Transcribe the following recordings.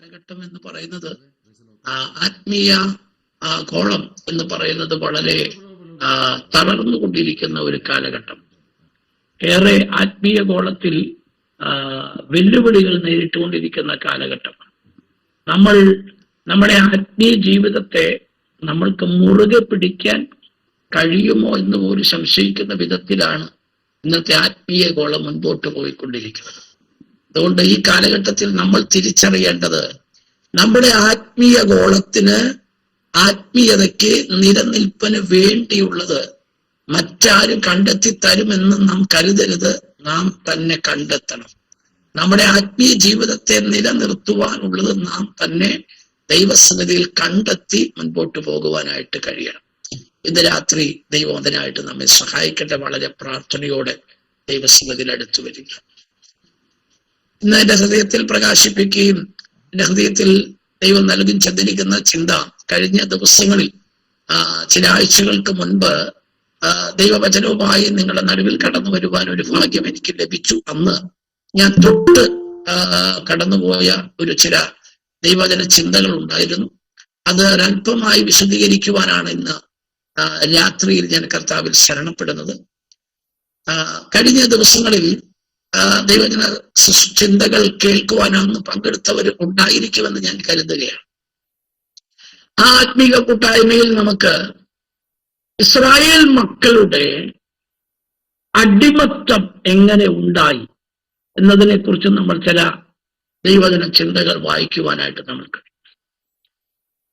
കാലഘട്ടം എന്ന് പറയുന്നത് ആത്മീയ ഗോളം എന്ന് പറയുന്നത് വളരെ തളർന്നുകൊണ്ടിരിക്കുന്ന ഒരു കാലഘട്ടം. ഏറെ ആത്മീയ ഗോളത്തിൽ വെല്ലുവിളികൾ നേരിട്ടുകൊണ്ടിരിക്കുന്ന കാലഘട്ടമാണ്. നമ്മുടെ ആത്മീയ ജീവിതത്തെ നമ്മൾക്ക് മുറുകെ പിടിക്കാൻ കഴിയുമോ എന്ന് പോലും സംശയിക്കുന്ന വിധത്തിലാണ് ഇന്നത്തെ ആത്മീയ ഗോളം മുൻപോട്ട് പോയിക്കൊണ്ടിരിക്കുന്നത്. അതുകൊണ്ട് ഈ കാലഘട്ടത്തിൽ നമ്മൾ തിരിച്ചറിയേണ്ടത് നമ്മുടെ ആത്മീയ ഗോളത്തിന്, ആത്മീയതയ്ക്ക് നിലനിൽപ്പിന് വേണ്ടിയുള്ളത് മറ്റാരും കണ്ടെത്തി തരുമെന്ന് നാം കരുതരുത്. നാം തന്നെ കണ്ടെത്തണം. നമ്മുടെ ആത്മീയ ജീവിതത്തെ നിലനിർത്തുവാനുള്ളത് നാം തന്നെ ദൈവസന്നിധിയിൽ കണ്ടെത്തി മുൻപോട്ട് പോകുവാനായിട്ട് കഴിയണം. ഇന്ന് രാത്രി ദൈവം അതിനായിട്ട് നമ്മെ സഹായിക്കട്ടെ. വളരെ പ്രാർത്ഥനയോടെ ദൈവസന്നിധിയിൽ അടുത്തു വരിക. ഇന്ന് എന്റെ ഹൃദയത്തിൽ പ്രകാശിപ്പിക്കുകയും എന്റെ ഹൃദയത്തിൽ ദൈവം നൽകി ചെന്നിരിക്കുന്ന ചിന്ത, കഴിഞ്ഞ ദിവസങ്ങളിൽ ചില ആഴ്ചകൾക്ക് മുൻപ് ദൈവവചനവുമായി നിങ്ങളുടെ നടുവിൽ കടന്നു വരുവാൻ ഒരു ഭാഗ്യം എനിക്ക് ലഭിച്ചു. അന്ന് ഞാൻ തൊട്ട് കടന്നുപോയ ചില ദൈവവചന ചിന്തകൾ ഉണ്ടായിരുന്നു. അത് ഒരല്പമായി വിശദീകരിക്കുവാനാണ് ഇന്ന് രാത്രിയിൽ ഞാൻ കർത്താവിൽ ശരണപ്പെടുന്നത്. കഴിഞ്ഞ ദിവസങ്ങളിൽ ദൈവജന ചിന്തകൾ കേൾക്കുവാനാണ് പങ്കെടുത്തവർ ഉണ്ടായിരിക്കുമെന്ന് ഞാൻ കരുതുകയാണ്. ആ ആത്മീക കൂട്ടായ്മയിൽ നമുക്ക് ഇസ്രായേൽ മക്കളുടെ അടിമത്തം എങ്ങനെ ഉണ്ടായി എന്നതിനെ കുറിച്ച് നമ്മൾ ചില ദൈവജന ചിന്തകൾ വായിക്കുവാനായിട്ട് നമുക്ക്.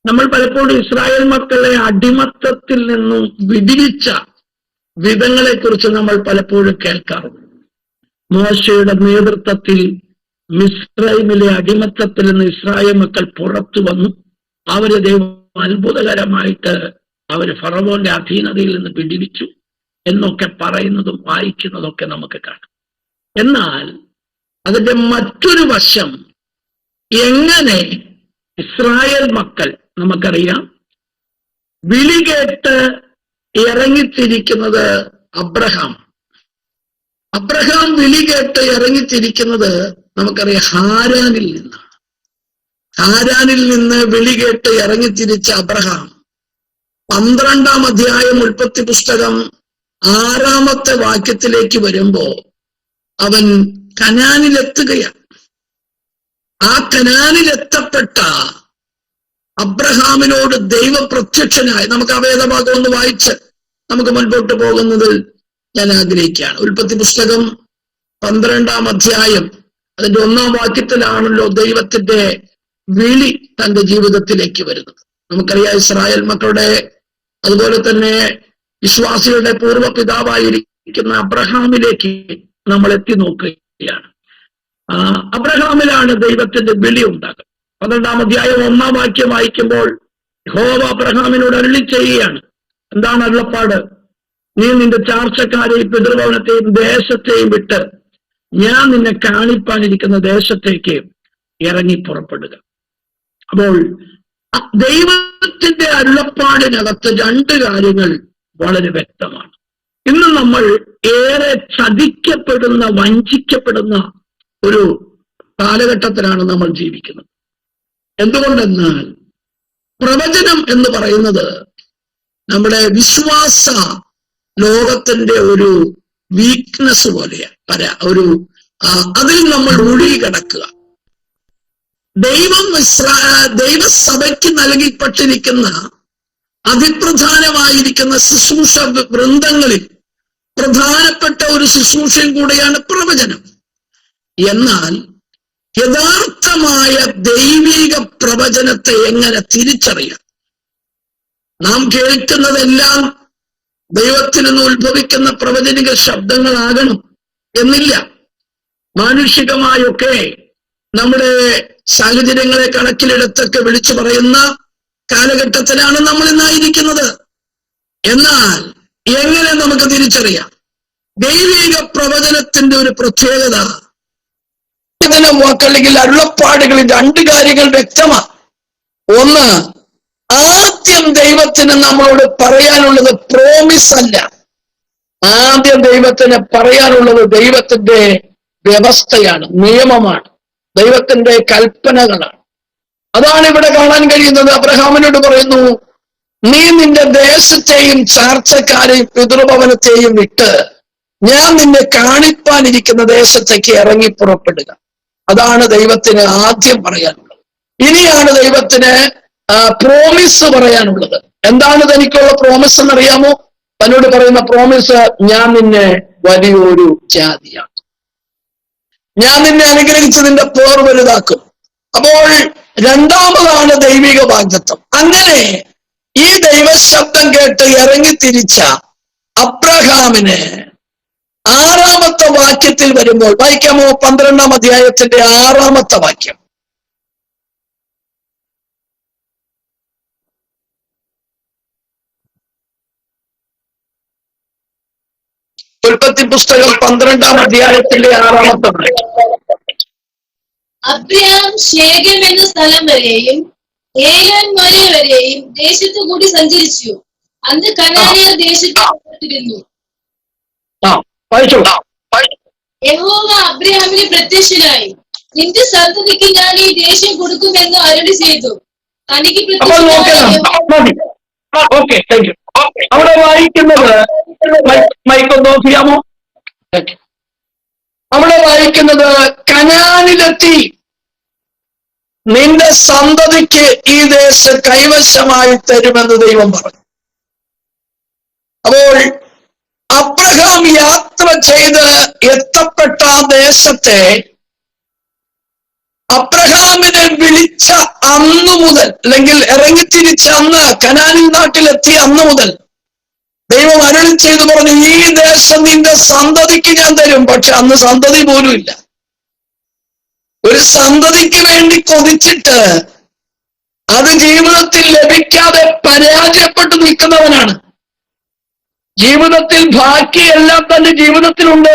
നമ്മൾ പലപ്പോഴും ഇസ്രായേൽ മക്കളെ അടിമത്തത്തിൽ നിന്നും വിടിവിച്ച വിധങ്ങളെ കുറിച്ച് നമ്മൾ പലപ്പോഴും കേൾക്കാറുണ്ട്. മോശയുടെ നേതൃത്വത്തിൽ മിസ്രൈമിലെ അടിമത്തത്തിൽ നിന്ന് ഇസ്രായേൽ മക്കൾ പുറത്തു വന്നു. അവര് ദൈവം അത്ഭുതകരമായിട്ട് അവര് ഫറവോന്റെ അധീനതയിൽ നിന്ന് വിടിവിച്ചു എന്നൊക്കെ പറയുന്നതും വായിക്കുന്നതൊക്കെ നമുക്ക് കാണാം. എന്നാൽ അതിന്റെ മറ്റൊരു വശം, എങ്ങനെ ഇസ്രായേൽ മക്കൾ, നമുക്കറിയാം, വിളി കേട്ട് ഇറങ്ങിത്തിരിക്കുന്നത് അബ്രഹാം വിളി കേട്ട് ഇറങ്ങിത്തിരിക്കുന്നത് നമുക്കറിയാം ഹാരാനിൽ നിന്നാണ്. ഹാരാനിൽ നിന്ന് വിളി കേട്ട് ഇറങ്ങിത്തിരിച്ച അബ്രഹാം 12-ാം അധ്യായം ഉൽപ്പത്തി പുസ്തകം 6-ാമത്തെ വാക്യത്തിലേക്ക് വരുമ്പോ അവൻ കനാനിലെത്തുകയാണ്. ആ കനാനിലെത്തപ്പെട്ട അബ്രഹാമിനോട് ദൈവം പ്രത്യക്ഷനായി, നമുക്ക് ആ വേദഭാഗം ഒന്ന് വായിച്ച് നമുക്ക് മുൻപോട്ട് പോകുന്നതിൽ ഞാൻ ആഗ്രഹിക്കുകയാണ്. ഉൽപ്പത്തി പുസ്തകം 12-ാം അധ്യായം അതിന്റെ 1-ാം വാക്യത്തിലാണല്ലോ ദൈവത്തിന്റെ വിളി തന്റെ ജീവിതത്തിലേക്ക് വരുന്നത്. നമുക്കറിയാം, ഇസ്രായേൽ മക്കളുടെ അതുപോലെ തന്നെ വിശ്വാസികളുടെ പൂർവ്വ പിതാവായിരിക്കുന്ന അബ്രഹാമിലേക്ക് നമ്മൾ എത്തി നോക്കുകയാണ്. അബ്രഹാമിലാണ് ദൈവത്തിന്റെ വിളി ഉണ്ടാകുന്നത്. 12-ാം അധ്യായം 1-ാം വാക്യം വായിക്കുമ്പോൾ യഹോവ അബ്രഹാമിനോട് അരുളി ചെയ്യുകയാണ്. എന്താണ് അരുളപ്പാട്? നീ നിന്റെ ചാർച്ചക്കാരെയും പിതൃഭവനത്തെയും ദേശത്തെയും വിട്ട് ഞാൻ നിന്നെ കാണിപ്പാനിരിക്കുന്ന ദേശത്തേക്ക് ഇറങ്ങി പുറപ്പെടുക. അപ്പോൾ ദൈവത്തിന്റെ അരുളപ്പാടിനകത്ത് 2 കാര്യങ്ങൾ വളരെ വ്യക്തമാണ്. ഇന്ന് നമ്മൾ ഏറെ ചതിക്കപ്പെടുന്ന, വഞ്ചിക്കപ്പെടുന്ന ഒരു കാലഘട്ടത്തിലാണ് നമ്മൾ ജീവിക്കുന്നത്. എന്തുകൊണ്ടെന്നാൽ പ്രവചനം എന്ന് പറയുന്നത് നമ്മുടെ വിശ്വാസ ലോകത്തിന്റെ ഒരു വീക്ക്നെസ് പോലെയാണ്. അതിൽ നമ്മൾ മുഴുകി കിടക്കുക. ദൈവസഭയ്ക്ക് നൽകിപ്പെട്ടിരിക്കുന്ന അതിപ്രധാനമായിരിക്കുന്ന ശുശ്രൂഷ വൃന്ദങ്ങളിൽ പ്രധാനപ്പെട്ട ഒരു ശുശ്രൂഷയും കൂടെയാണ് പ്രവചനം. എന്നാൽ യഥാർത്ഥമായ ദൈവിക പ്രവചനത്തെ എങ്ങനെ തിരിച്ചറിയാം? നാം കേൾക്കുന്നതെല്ലാം ദൈവത്തിൽ നിന്ന് ഉത്ഭവിക്കുന്ന പ്രവചനിക ശബ്ദങ്ങളാകണം എന്നില്ല. മാനുഷികമായൊക്കെ നമ്മുടെ സാഹചര്യങ്ങളെ കണക്കിലെടുത്തൊക്കെ വിളിച്ചു പറയുന്ന കാലഘട്ടത്തിലാണ് നമ്മൾ ഇന്നായിരിക്കുന്നത്. എന്നാൽ എങ്ങനെ നമുക്ക് തിരിച്ചറിയാം? ദൈവിക പ്രവചനത്തിന്റെ ഒരു പ്രത്യേകത, അല്ലെങ്കിൽ അരുളപ്പാടുകളിൽ 2 കാര്യങ്ങൾ വ്യക്തമാണ്. ഒന്ന്, ആദ്യം ദൈവത്തിന് നമ്മളോട് പറയാനുള്ളത് പ്രോമിസ് അല്ല. ആദ്യം ദൈവത്തിന് പറയാനുള്ളത് ദൈവത്തിന്റെ വ്യവസ്ഥയാണ്, നിയമമാണ്, ദൈവത്തിന്റെ കൽപ്പനകളാണ്. അതാണ് ഇവിടെ കാണാൻ കഴിയുന്നത്. അബ്രഹാമിനോട് പറയുന്നു, നീ നിന്റെ ദേശത്തെയും ചാർച്ചക്കാരെയും പിതൃഭവനത്തെയും വിട്ട് ഞാൻ നിന്നെ കാണിപ്പാനിരിക്കുന്ന ദേശത്തേക്ക് ഇറങ്ങി പുറപ്പെടുക. അതാണ് ദൈവത്തിന് ആദ്യം പറയാനുള്ളത്. ഇനിയാണ് ദൈവത്തിന് പ്രോമിസ് പറയാനുള്ളത്. എന്താണ് തനിക്കുള്ള പ്രോമിസ് എന്നറിയാമോ? തന്നോട് പറയുന്ന പ്രോമിസ്, ഞാൻ നിന്നെ വലിയൊരു ജാതിയാണ്, ഞാൻ നിന്നെ അനുഗ്രഹിച്ച് നിന്റെ പേർ വലുതാക്കും. അപ്പോൾ രണ്ടാമതാണ് ദൈവിക വാഗ്ദത്തം. അങ്ങനെ ഈ ദൈവശബ്ദം കേട്ട് ഇറങ്ങിത്തിരിച്ച അബ്രഹാമിന് ആറാമത്തെ വാക്യത്തിൽ വരുമ്പോൾ, വായിക്കാമോ? 12-ാം അധ്യായത്തിന്റെ 6-ാമത്തെ വാക്യം. ഉൽപ്പത്തി പുസ്തകം 12-ാം അധ്യായത്തിന്റെ 6-ാമത്തെ വാക്യം. അബ്രഹാം ശേഖം എന്ന സ്ഥലം വരെയും ഏലാൻ മല വരെയും ദേശത്തു കൂടി സഞ്ചരിച്ചു. അന്ന് കനാനിയർ ദേശത്തിരുന്നു. യഹോവ അബ്രഹാമിന് പ്രത്യക്ഷനായി, നിന്റെ സന്തതിക്ക് ഞാൻ ഈ ദേശം കൊടുക്കുമെന്ന് അരുളി ചെയ്തു. തനിക്ക് അവിടെ വായിക്കുന്നത്, മൈക്കൊന്ന് ഓഫ് ചെയ്യാമോ? അവിടെ വായിക്കുന്നത്, കനാനിലെത്തി നിന്റെ സന്തതിക്ക് ഈ ദേശം കൈവശമായി തരുമെന്ന് ദൈവം പറഞ്ഞു. അപ്പോൾ അബ്രഹാം യാത്ര ചെയ്ത് എത്തപ്പെട്ട ആ ദേശത്തെ അബ്രഹാമിനെ വിളിച്ച അന്നു മുതൽ, അല്ലെങ്കിൽ ഇറങ്ങിത്തിരിച്ച അന്ന്, കനാനിൽ നാട്ടിലെത്തിയ അന്ന് മുതൽ ദൈവം അരുളി ചെയ്തു പറഞ്ഞു, ഈ ദേശം നിന്റെ സന്തതിക്ക് ഞാൻ തരും. പക്ഷെ അന്ന് സന്തതി പോലും ഇല്ല. ഒരു സന്തതിക്ക് വേണ്ടി കൊതിച്ചിട്ട് അത് ജീവിതത്തിൽ ലഭിക്കാതെ പരാജയപ്പെട്ടു നിൽക്കുന്നവനാണ്. ജീവിതത്തിൽ ബാക്കിയെല്ലാം തന്നെ ജീവിതത്തിലുണ്ട്,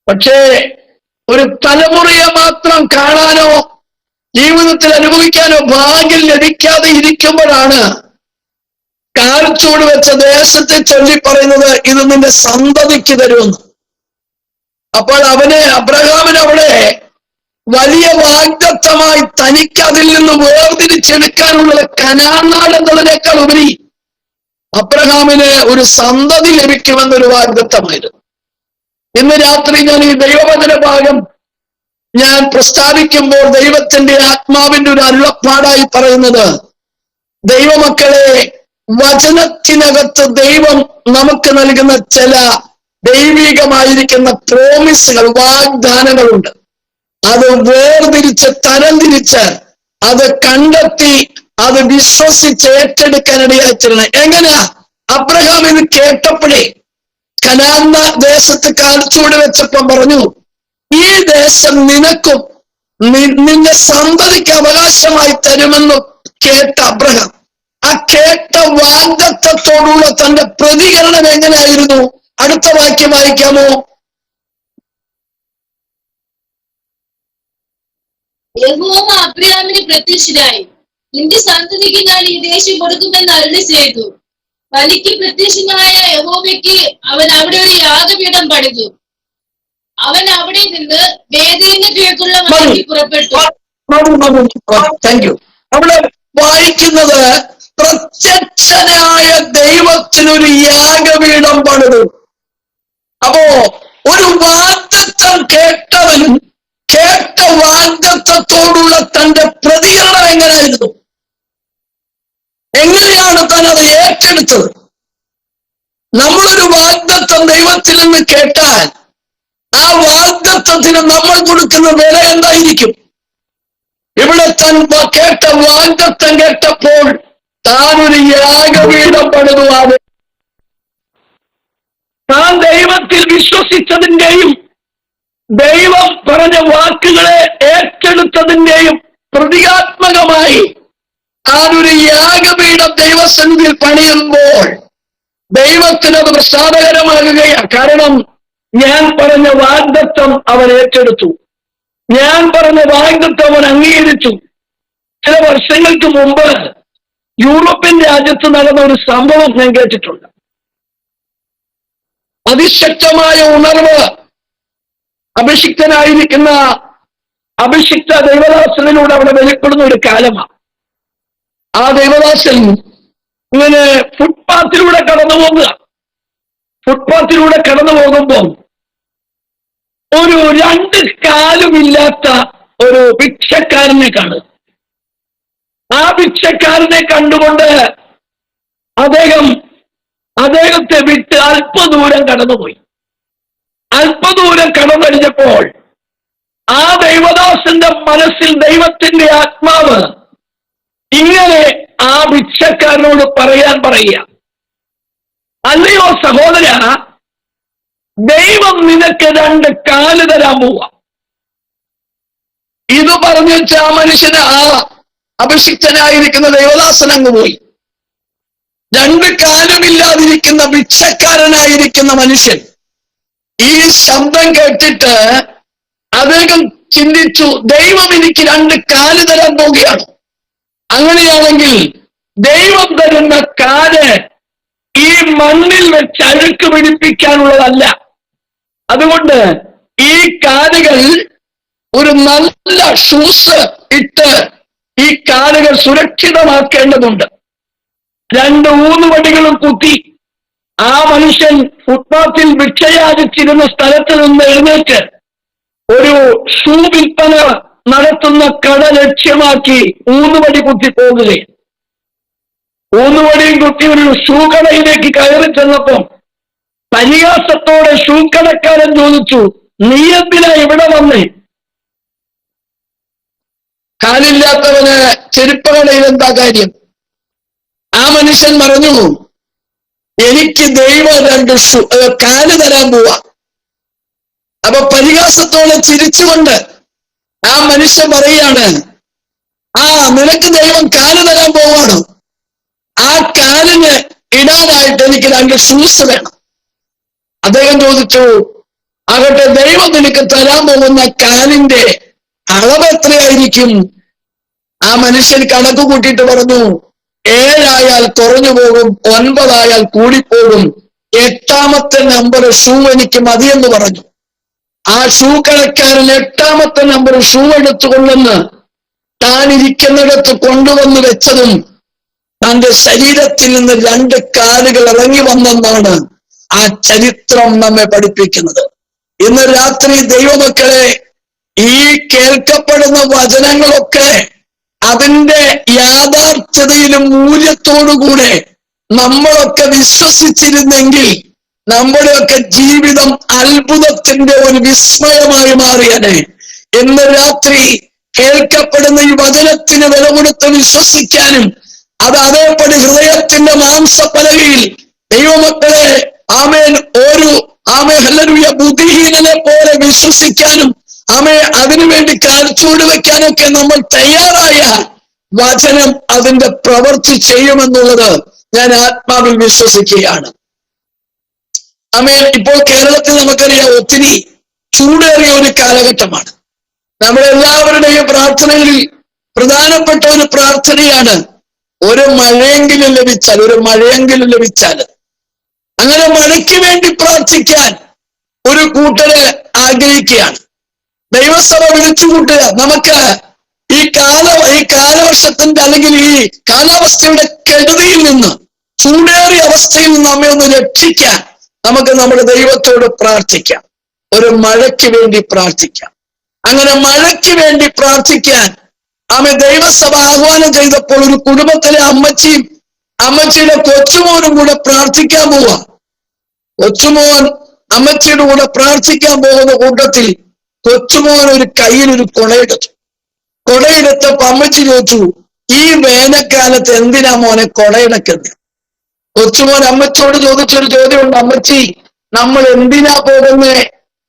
പക്ഷേ ഒരു തലമുറയെ മാത്രം കാണാനോ ജീവിതത്തിൽ അനുഭവിക്കാനോ ഭാഗ്യം ലഭിക്കാതെ ഇരിക്കുമ്പോഴാണ് കാൽച്ചൂട് വെച്ച ദേശത്തെ ചൊല്ലി പറയുന്നത്, ഇത് നിന്റെ സന്തതിക്ക് തരുമെന്ന്. അപ്പോൾ അബ്രഹാമിന് അവിടെ വലിയ വാഗ്ദത്തമായി തനിക്ക് അതിൽ നിന്ന് വേർതിരിച്ചെടുക്കാനുള്ളത് കനാൻ നാട് എന്നതിനേക്കാൾ ഉപരി അബ്രഹാമിന് ഒരു സന്തതി ലഭിക്കുമെന്നൊരു വാഗ്ദത്തമായിരുന്നു. ഇന്ന് രാത്രി ഞാൻ ഈ ദൈവവചന ഭാഗം ഞാൻ പ്രസ്താവിക്കുമ്പോൾ ദൈവത്തിന്റെ ആത്മാവിന്റെ ഒരു അരുളപ്പാടായി പറയുന്നത്, ദൈവമക്കളെ, വചനത്തിനകത്ത് ദൈവം നമുക്ക് നൽകുന്ന ചില ദൈവികമായിരിക്കുന്ന പ്രോമിസുകൾ, വാഗ്ദാനങ്ങളുണ്ട്. അത് വേർതിരിച്ച് തരംതിരിച്ച് അത് കണ്ടെത്തി അത് വിശ്വസിച്ച് ഏറ്റെടുക്കാനിടയായിത്തീരണം. എങ്ങനെയാ? അബ്രഹാം ഇത് കേട്ടപ്പോഴേ കനാൻ ദേശത്ത് കാൽച്ചൂട് വെച്ചപ്പം പറഞ്ഞു, ഈ ദേശം നിനക്കും നിന്റെ സന്തതിക്ക് അവകാശമായി തരുമെന്ന് കേട്ട അബ്രഹാം, ആ കേട്ട വാഗ്ദത്തത്തോടുള്ള തന്റെ പ്രതികരണം എങ്ങനെയായിരുന്നു? അടുത്ത വാക്യം വായിക്കാമോ? യഹോവ അബ്രഹാമിന് പ്രത്യക്ഷനായി, നിന്റെ സന്തതിക്ക് ഞാൻ ഈ ദേശം കൊടുക്കുമെന്ന് അരുളി ചെയ്തു. തനിക്ക് പ്രത്യക്ഷനായ യഹോവയ്ക്ക് അവൻ അവിടെ ഒരു യാഗപീഠം പണിതു. അവൻ അവിടെ നിന്ന് ബേഥേലിന് കിഴക്കുള്ള വഴിക്ക് പുറപ്പെട്ടു. അവിടെ വായിക്കുന്നത്, പ്രത്യക്ഷനായ ദൈവത്തിനൊരു യാഗപീഠം പണിതു. അപ്പോ ഒരു വാഗ്ദത്തം കേട്ടവനും കേട്ട വാഗ്ദത്തത്തോടുള്ള തന്റെ പ്രതികരണം എങ്ങനെയായിരുന്നു? എങ്ങനെയാണ് താൻ അത് ഏറ്റെടുത്തത്? നമ്മളൊരു വാഗ്ദത്തം ദൈവത്തിൽ നിന്ന് കേട്ടാൽ ആ വാഗ്ദത്തത്തിന് നമ്മൾ കൊടുക്കുന്ന വില എന്തായിരിക്കും? ഇവിടെ താൻ കേട്ട വാഗ്ദത്തം കേട്ടപ്പോൾ താൻ ഒരു യാഗപീഠം പണിതുവാണ്. താൻ ദൈവത്തിൽ വിശ്വസിച്ചതിന്റെയും ദൈവം പറഞ്ഞ വാക്കുകളെ ഏറ്റെടുത്തതിന്റെയും പ്രതീകാത്മകമായി ആരൊരു യാഗപീഠം ദൈവസന്നിധിയിൽ പണിയുമ്പോൾ ദൈവത്തിനത് പ്രസാദകരമാകുകയാണ്. കാരണം ഞാൻ പറഞ്ഞ വാഗ്ദത്തം അവൻ ഏറ്റെടുത്തു, ഞാൻ പറഞ്ഞ വാഗ്ദത്തം അവൻ അംഗീകരിച്ചു. ചില വർഷങ്ങൾക്ക് മുമ്പ് യൂറോപ്യൻ രാജ്യത്ത് നടന്ന ഒരു സംഭവം ഞാൻ കേട്ടിട്ടുണ്ട്. അതിശക്തമായ ഉണർവ് അഭിഷിക്തനായിരിക്കുന്ന അഭിഷിക്ത ദൈവദാസനിലൂടെ അവിടെ വെളിപ്പെടുന്ന ഒരു കാലമാണ്. ആ ദൈവദാസൻ ഇങ്ങനെ ഫുട്പാത്തിലൂടെ കടന്നു പോകുമ്പോൾ ഒരു 2 കാലുമില്ലാത്ത ഒരു ഭിക്ഷക്കാരനെ കാണും. ആ ഭിക്ഷക്കാരനെ കണ്ടുകൊണ്ട് അദ്ദേഹത്തെ വിട്ട് അല്പദൂരം കടന്നുപോയി. അല്പദൂരം കടന്നടിഞ്ഞപ്പോൾ ആ ദൈവദാസന്റെ മനസ്സിൽ ദൈവത്തിന്റെ ആത്മാവ് ഇങ്ങനെ ആ ഭിക്ഷക്കാരനോട് പറയുക, അല്ലയോ സഹോദര, ദൈവം നിനക്ക് 2 കാല് തരാൻ പോവാ. ഇത് പറഞ്ഞു വെച്ച ആ മനുഷ്യന്, ആ അഭിഷിക്തനായിരിക്കുന്ന ദൈവദാസൻ അങ്ങ് പോയി. 2 കാലുമില്ലാതിരിക്കുന്ന ഭിക്ഷക്കാരനായിരിക്കുന്ന മനുഷ്യൻ ഈ ശബ്ദം കേട്ടിട്ട് അദ്ദേഹം ചിന്തിച്ചു, ദൈവം എനിക്ക് 2 കാല് തരാൻ പോവുകയാണ്. അങ്ങനെയാണെങ്കിൽ ദൈവം തരുന്ന കാല് ഈ മണ്ണിൽ വെച്ച് അഴുക്ക് പിടിപ്പിക്കാനുള്ളതല്ല. അതുകൊണ്ട് ഈ കാലുകൾ ഒരു നല്ല ഷൂസ് ഇട്ട് ഈ കാലുകൾ സുരക്ഷിതമാക്കേണ്ടതുണ്ട്. 2 ഊന്നുവടികളും കുത്തി ആ മനുഷ്യൻ ഫുട്പാത്തിൽ ഭിക്ഷയാചിച്ചിരുന്ന സ്ഥലത്ത് നിന്ന് എഴുന്നേറ്റ് ഒരു ഷൂ വിൽപ്പന നടത്തുന്ന കട ലക്ഷ്യമാക്കി ഊന്നുവടി കുത്തി പോകുകയും, ഊന്നുവടിയും കുത്തി ഒരു ഷൂ കടയിലേക്ക് കയറി ചെന്നപ്പം പരിഹാസത്തോടെ ഷൂ കടക്കാരൻ ചോദിച്ചു, നീ എന്തിനാ ഇവിടെ വന്നേ? കാലില്ലാത്തവന് ചെരുപ്പ് കടയിൽ എന്താ കാര്യം? ആ മനുഷ്യൻ പറഞ്ഞു, എനിക്ക് ദൈവം 2 കാല് തരാൻ പോവാ. അപ്പൊ പരിഹാസത്തോടെ ചിരിച്ചുകൊണ്ട് ആ മനുഷ്യൻ പറയാണ്, നിനക്ക് ദൈവം കാല് തരാൻ പോവാണ്. ആ കാലിന് ഇടാനായിട്ട് എനിക്ക് 2 ഷൂസ് വേണം. അദ്ദേഹം ചോദിച്ചു, ആകട്ടെ, ദൈവം നിനക്ക് തരാൻ പോകുന്ന കാലിന്റെ അളവ് എത്രയായിരിക്കും? ആ മനുഷ്യൻ കണക്ക് കൂട്ടിയിട്ട് പറഞ്ഞു, 7 ആയാൽ കുറഞ്ഞു പോകും, 9 ആയാൽ കൂടിപ്പോകും, 8ാമത്തെ നമ്പർ ഷൂ എനിക്ക് മതിയെന്ന് പറഞ്ഞു. ആ ഷൂ കടക്കാരൻ 8ാമത്തെ നമ്പർ ഷൂ എടുത്തുകൊണ്ടെന്ന് താൻ ഇരിക്കുന്നിടത്ത് കൊണ്ടുവന്ന് വെച്ചതും തന്റെ ശരീരത്തിൽ നിന്ന് 2 കാലുകൾ ഇറങ്ങി വന്നെന്നാണ് ആ ചരിത്രം നമ്മെ പഠിപ്പിക്കുന്നത്. ഇന്ന് രാത്രി ദൈവമക്കളെ, ഈ കേൾക്കപ്പെടുന്ന വചനങ്ങളൊക്കെ അതിന്റെ യാഥാർത്ഥ്യതയിലും മൂല്യത്തോടുകൂടെ നമ്മളൊക്കെ വിശ്വസിച്ചിരുന്നെങ്കിൽ നമ്മുടെയൊക്കെ ജീവിതം അത്ഭുതത്തിന്റെ ഒരു വിസ്മയമായി മാറിയനെ. ഇന്ന് രാത്രി കേൾക്കപ്പെടുന്ന ഈ വചനത്തിന് വില കൊടുത്ത് വിശ്വസിക്കാനും അത് അതേപടി ഹൃദയത്തിന്റെ മാംസപ്പലകയിൽ ദൈവമക്കളെ ഹല്ലേലൂയ ബുദ്ധിഹീനനെ പോലെ വിശ്വസിക്കാനും അതിനുവേണ്ടി കാൽച്ചൂട് വെക്കാനൊക്കെ നമ്മൾ തയ്യാറായാൽ വചനം അതിന്റെ പ്രവൃത്തി ചെയ്യുമെന്നുള്ളത് ഞാൻ ആത്മാവിൽ വിശ്വസിക്കുകയാണ്. ഇപ്പോൾ കേരളത്തിൽ നമുക്കറിയാം, ഒത്തിരി ചൂടേറിയ ഒരു കാലഘട്ടമാണ്. നമ്മളെല്ലാവരുടെയും പ്രാർത്ഥനകളിൽ പ്രധാനപ്പെട്ട ഒരു പ്രാർത്ഥനയാണ് ഒരു മഴയെങ്കിലും ലഭിച്ചാൽ. അങ്ങനെ മഴയ്ക്ക് വേണ്ടി പ്രാർത്ഥിക്കാൻ ഒരു കൂട്ടര് ആഗ്രഹിക്കുകയാണ്. ദൈവസഭ വിളിച്ചുകൂട്ടുക, നമുക്ക് ഈ കാലവർഷത്തിന്റെ അല്ലെങ്കിൽ ഈ കാലാവസ്ഥയുടെ കെടുതിയിൽ നിന്ന്, ചൂടേറിയ അവസ്ഥയിൽ നിന്ന് നമ്മെ ഒന്ന് രക്ഷിക്കാൻ നമുക്ക് നമ്മുടെ ദൈവത്തോട് പ്രാർത്ഥിക്കാം. ഒരു മഴയ്ക്ക് വേണ്ടി പ്രാർത്ഥിക്കാം. അങ്ങനെ മഴയ്ക്ക് വേണ്ടി പ്രാർത്ഥിക്കാൻ ദൈവസഭ ആഹ്വാനം ചെയ്തപ്പോൾ ഒരു കുടുംബത്തിലെ അമ്മച്ചിയും അമ്മച്ചിയുടെ കൊച്ചുമോനും കൂടെ പ്രാർത്ഥിക്കാൻ പോവാ. കൊച്ചുമോൻ അമ്മച്ചിയുടെ കൂടെ പ്രാർത്ഥിക്കാൻ പോകുന്ന കൂട്ടത്തിൽ കൊച്ചുമോൻ ഒരു കയ്യിൽ ഒരു കൊടയെടുത്തപ്പോ അമ്മച്ചി ചോദിച്ചു, ഈ വേനൽക്കാലത്ത് എന്തിനാ മോനെ കൊടയെടുക്കുന്നത്? കൊച്ചുമോൻ അമ്മച്ചിയോട് ചോദിച്ചൊരു ചോദ്യമുണ്ട്, അമ്മച്ചി, നമ്മൾ എന്തിനാ പോകുന്നേ?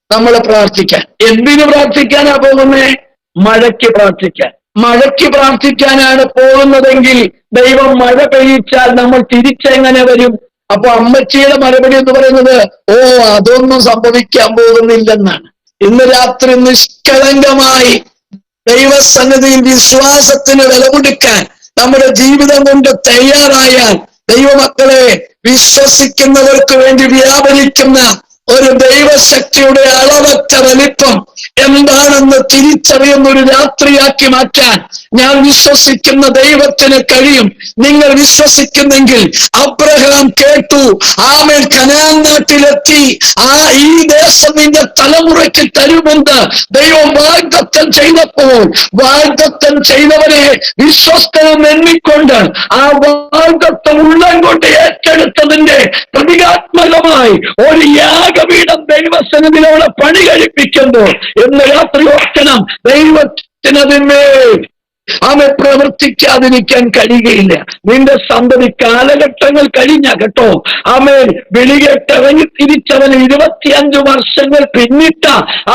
നമ്മൾ പ്രാർത്ഥിക്കാൻ. എന്തിനു പ്രാർത്ഥിക്കാനാ പോകുന്നേ? മഴയ്ക്ക് പ്രാർത്ഥിക്കാൻ. മഴയ്ക്ക് പ്രാർത്ഥിക്കാനാണ് പോകുന്നതെങ്കിൽ ദൈവം മഴ പെയ്യിച്ചാൽ നമ്മൾ തിരിച്ചെങ്ങനെ വരും? അപ്പൊ അമ്മച്ചിയുടെ മറുപടി എന്ന് പറയുന്നത്, അതൊന്നും സംഭവിക്കാൻ പോകുന്നില്ലെന്നാണ്. ഇന്ന് രാത്രി നിഷ്കളങ്കമായി ദൈവസന്നിധിയിൽ വിശ്വാസത്തിന് വില കൊടുക്കാൻ നമ്മുടെ ജീവിതം കൊണ്ട് തയ്യാറായാൽ ദൈവമക്കളെ, വിശ്വസിക്കുന്നവർക്ക് വേണ്ടി വ്യാപരിക്കുന്ന ഒരു ദൈവശക്തിയുടെ അളവറ്റ വലിപ്പം എന്താണെന്ന് തിരിച്ചറിയുന്ന ഒരു രാത്രിയാക്കി മാറ്റാൻ ഞാൻ വിശ്വസിക്കുന്ന ദൈവത്തിന് കഴിയും. നിങ്ങൾ വിശ്വസിക്കുന്നെങ്കിൽ അബ്രഹാം കേട്ടു, ആമേൻ, കനാൻ നാട്ടിലെത്തി, ഈ ദേശം നിന്റെ തലമുറയ്ക്ക് തരുമെന്ന് ദൈവം വാഗ്ദത്തം ചെയ്തപ്പോൾ വാഗ്ദത്തം ചെയ്തവനെ വിശ്വസ്തനും എണ്ണിക്കൊണ്ട് ആ വാഗ്ദത്തം ഉള്ളം കൊണ്ട് ഏറ്റെടുത്തതിന്റെ പ്രതീകാത്മകമായി ഒരു യാഗപീഠം ദൈവസന്നിധിയിലൂടെ പണി കഴിപ്പിക്കുമ്പോൾ എന്ന് രാത്രി ഓർക്കണം, ദൈവത്തിനതിന്മേൽ അവൻ പ്രവർത്തിക്കാതിരിക്കാൻ കഴിയുകയില്ല. നിന്റെ സന്തതി കാലഘട്ടങ്ങൾ കഴിഞ്ഞ കേട്ടോ, അവൻ വെളികെട്ടിറങ്ങി തിരിച്ചവന് 25 വർഷങ്ങൾ പിന്നിട്ട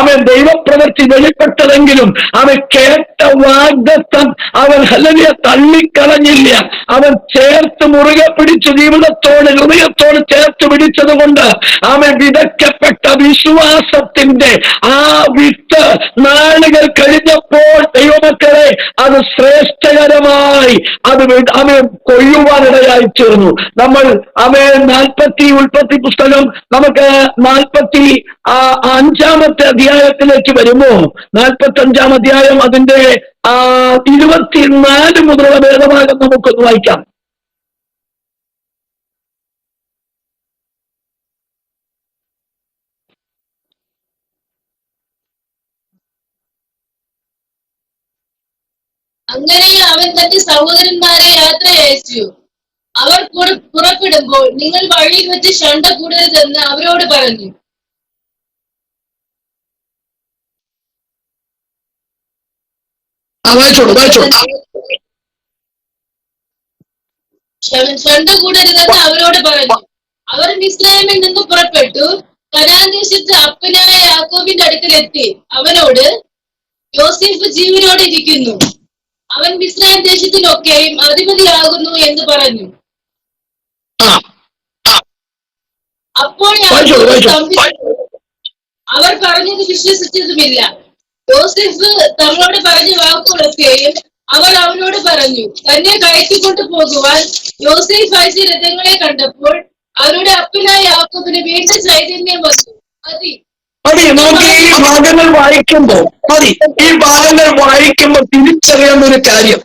അവൻ ദൈവപ്രവൃത്തി വെളിപ്പെട്ടതെങ്കിലും അവൻ കേട്ട വാഗ്ദത്തം അവൻ ഹല്ലേലൂയ തള്ളിക്കളഞ്ഞില്ല. അവൻ ചേർത്ത് മുറുകെ പിടിച്ചു, ജീവിതത്തോട് ഹൃദയത്തോട് ചേർത്ത് പിടിച്ചത് കൊണ്ട് അവൻ വിതയ്ക്കപ്പെട്ട വിശ്വാസത്തിന്റെ ആ വിത്ത് നാളുകൾ കഴിഞ്ഞപ്പോൾ ദൈവമക്കളെ അത് ശ്രേഷ്ഠകരമായി അവൻ കൊയ്യുവാനിടയായി തീർന്നു. നമ്മൾ ഉൽപ്പത്തി പുസ്തകം നമുക്ക് 45-ാമത്തെ അധ്യായത്തിലേക്ക് വരുമ്പോ 45-ാം അധ്യായം അതിന്റെ 24 മുതലുള്ള വേദഭാഗം നമുക്കൊന്ന് വായിക്കാം. അങ്ങനെ അവൻ തന്റെ സഹോദരന്മാരെ യാത്ര അയച്ചു. അവർ പുറപ്പെടുമ്പോൾ നിങ്ങൾ വഴിയിൽ വെച്ച് ശണ്ട കൂടരുതെന്ന് അവരോട് പറഞ്ഞു. ശണ്ട കൂടരുതെന്ന് അവരോട് പറഞ്ഞു. അവർ മിസ്രയീമിൽ നിന്ന് പുറപ്പെട്ടു കനാൻ ദേശത്ത് അപ്പനായ യാക്കോബിന്റെ അടുക്കലെത്തി അവനോട്, യോസേഫ് ജീവനോടെ ഇരിക്കുന്നു, അവൻ മിസ്രയീം ദേശത്തിനൊക്കെയും അധിപതിയാകുന്നു എന്ന് പറഞ്ഞു. അപ്പോൾ അവർ പറഞ്ഞത് വിശ്വസിച്ചതുമില്ല. യോസേഫ് തങ്ങളോട് പറഞ്ഞ വാക്കുകളൊക്കെയും അവർ അവനോട് പറഞ്ഞു. തന്നെ കയറ്റിക്കൊണ്ടു പോകുവാൻ യോസേഫ് അയച്ച രഥങ്ങളെ കണ്ടപ്പോൾ അവരുടെ അപ്പനായ യാക്കോബിന് വീണ്ടും ചൈതന്യം വന്നു. നമുക്ക് ഈ ഭാഗങ്ങൾ വായിക്കുമ്പോൾ തിരിച്ചറിയേണ്ട ഒരു കാര്യം,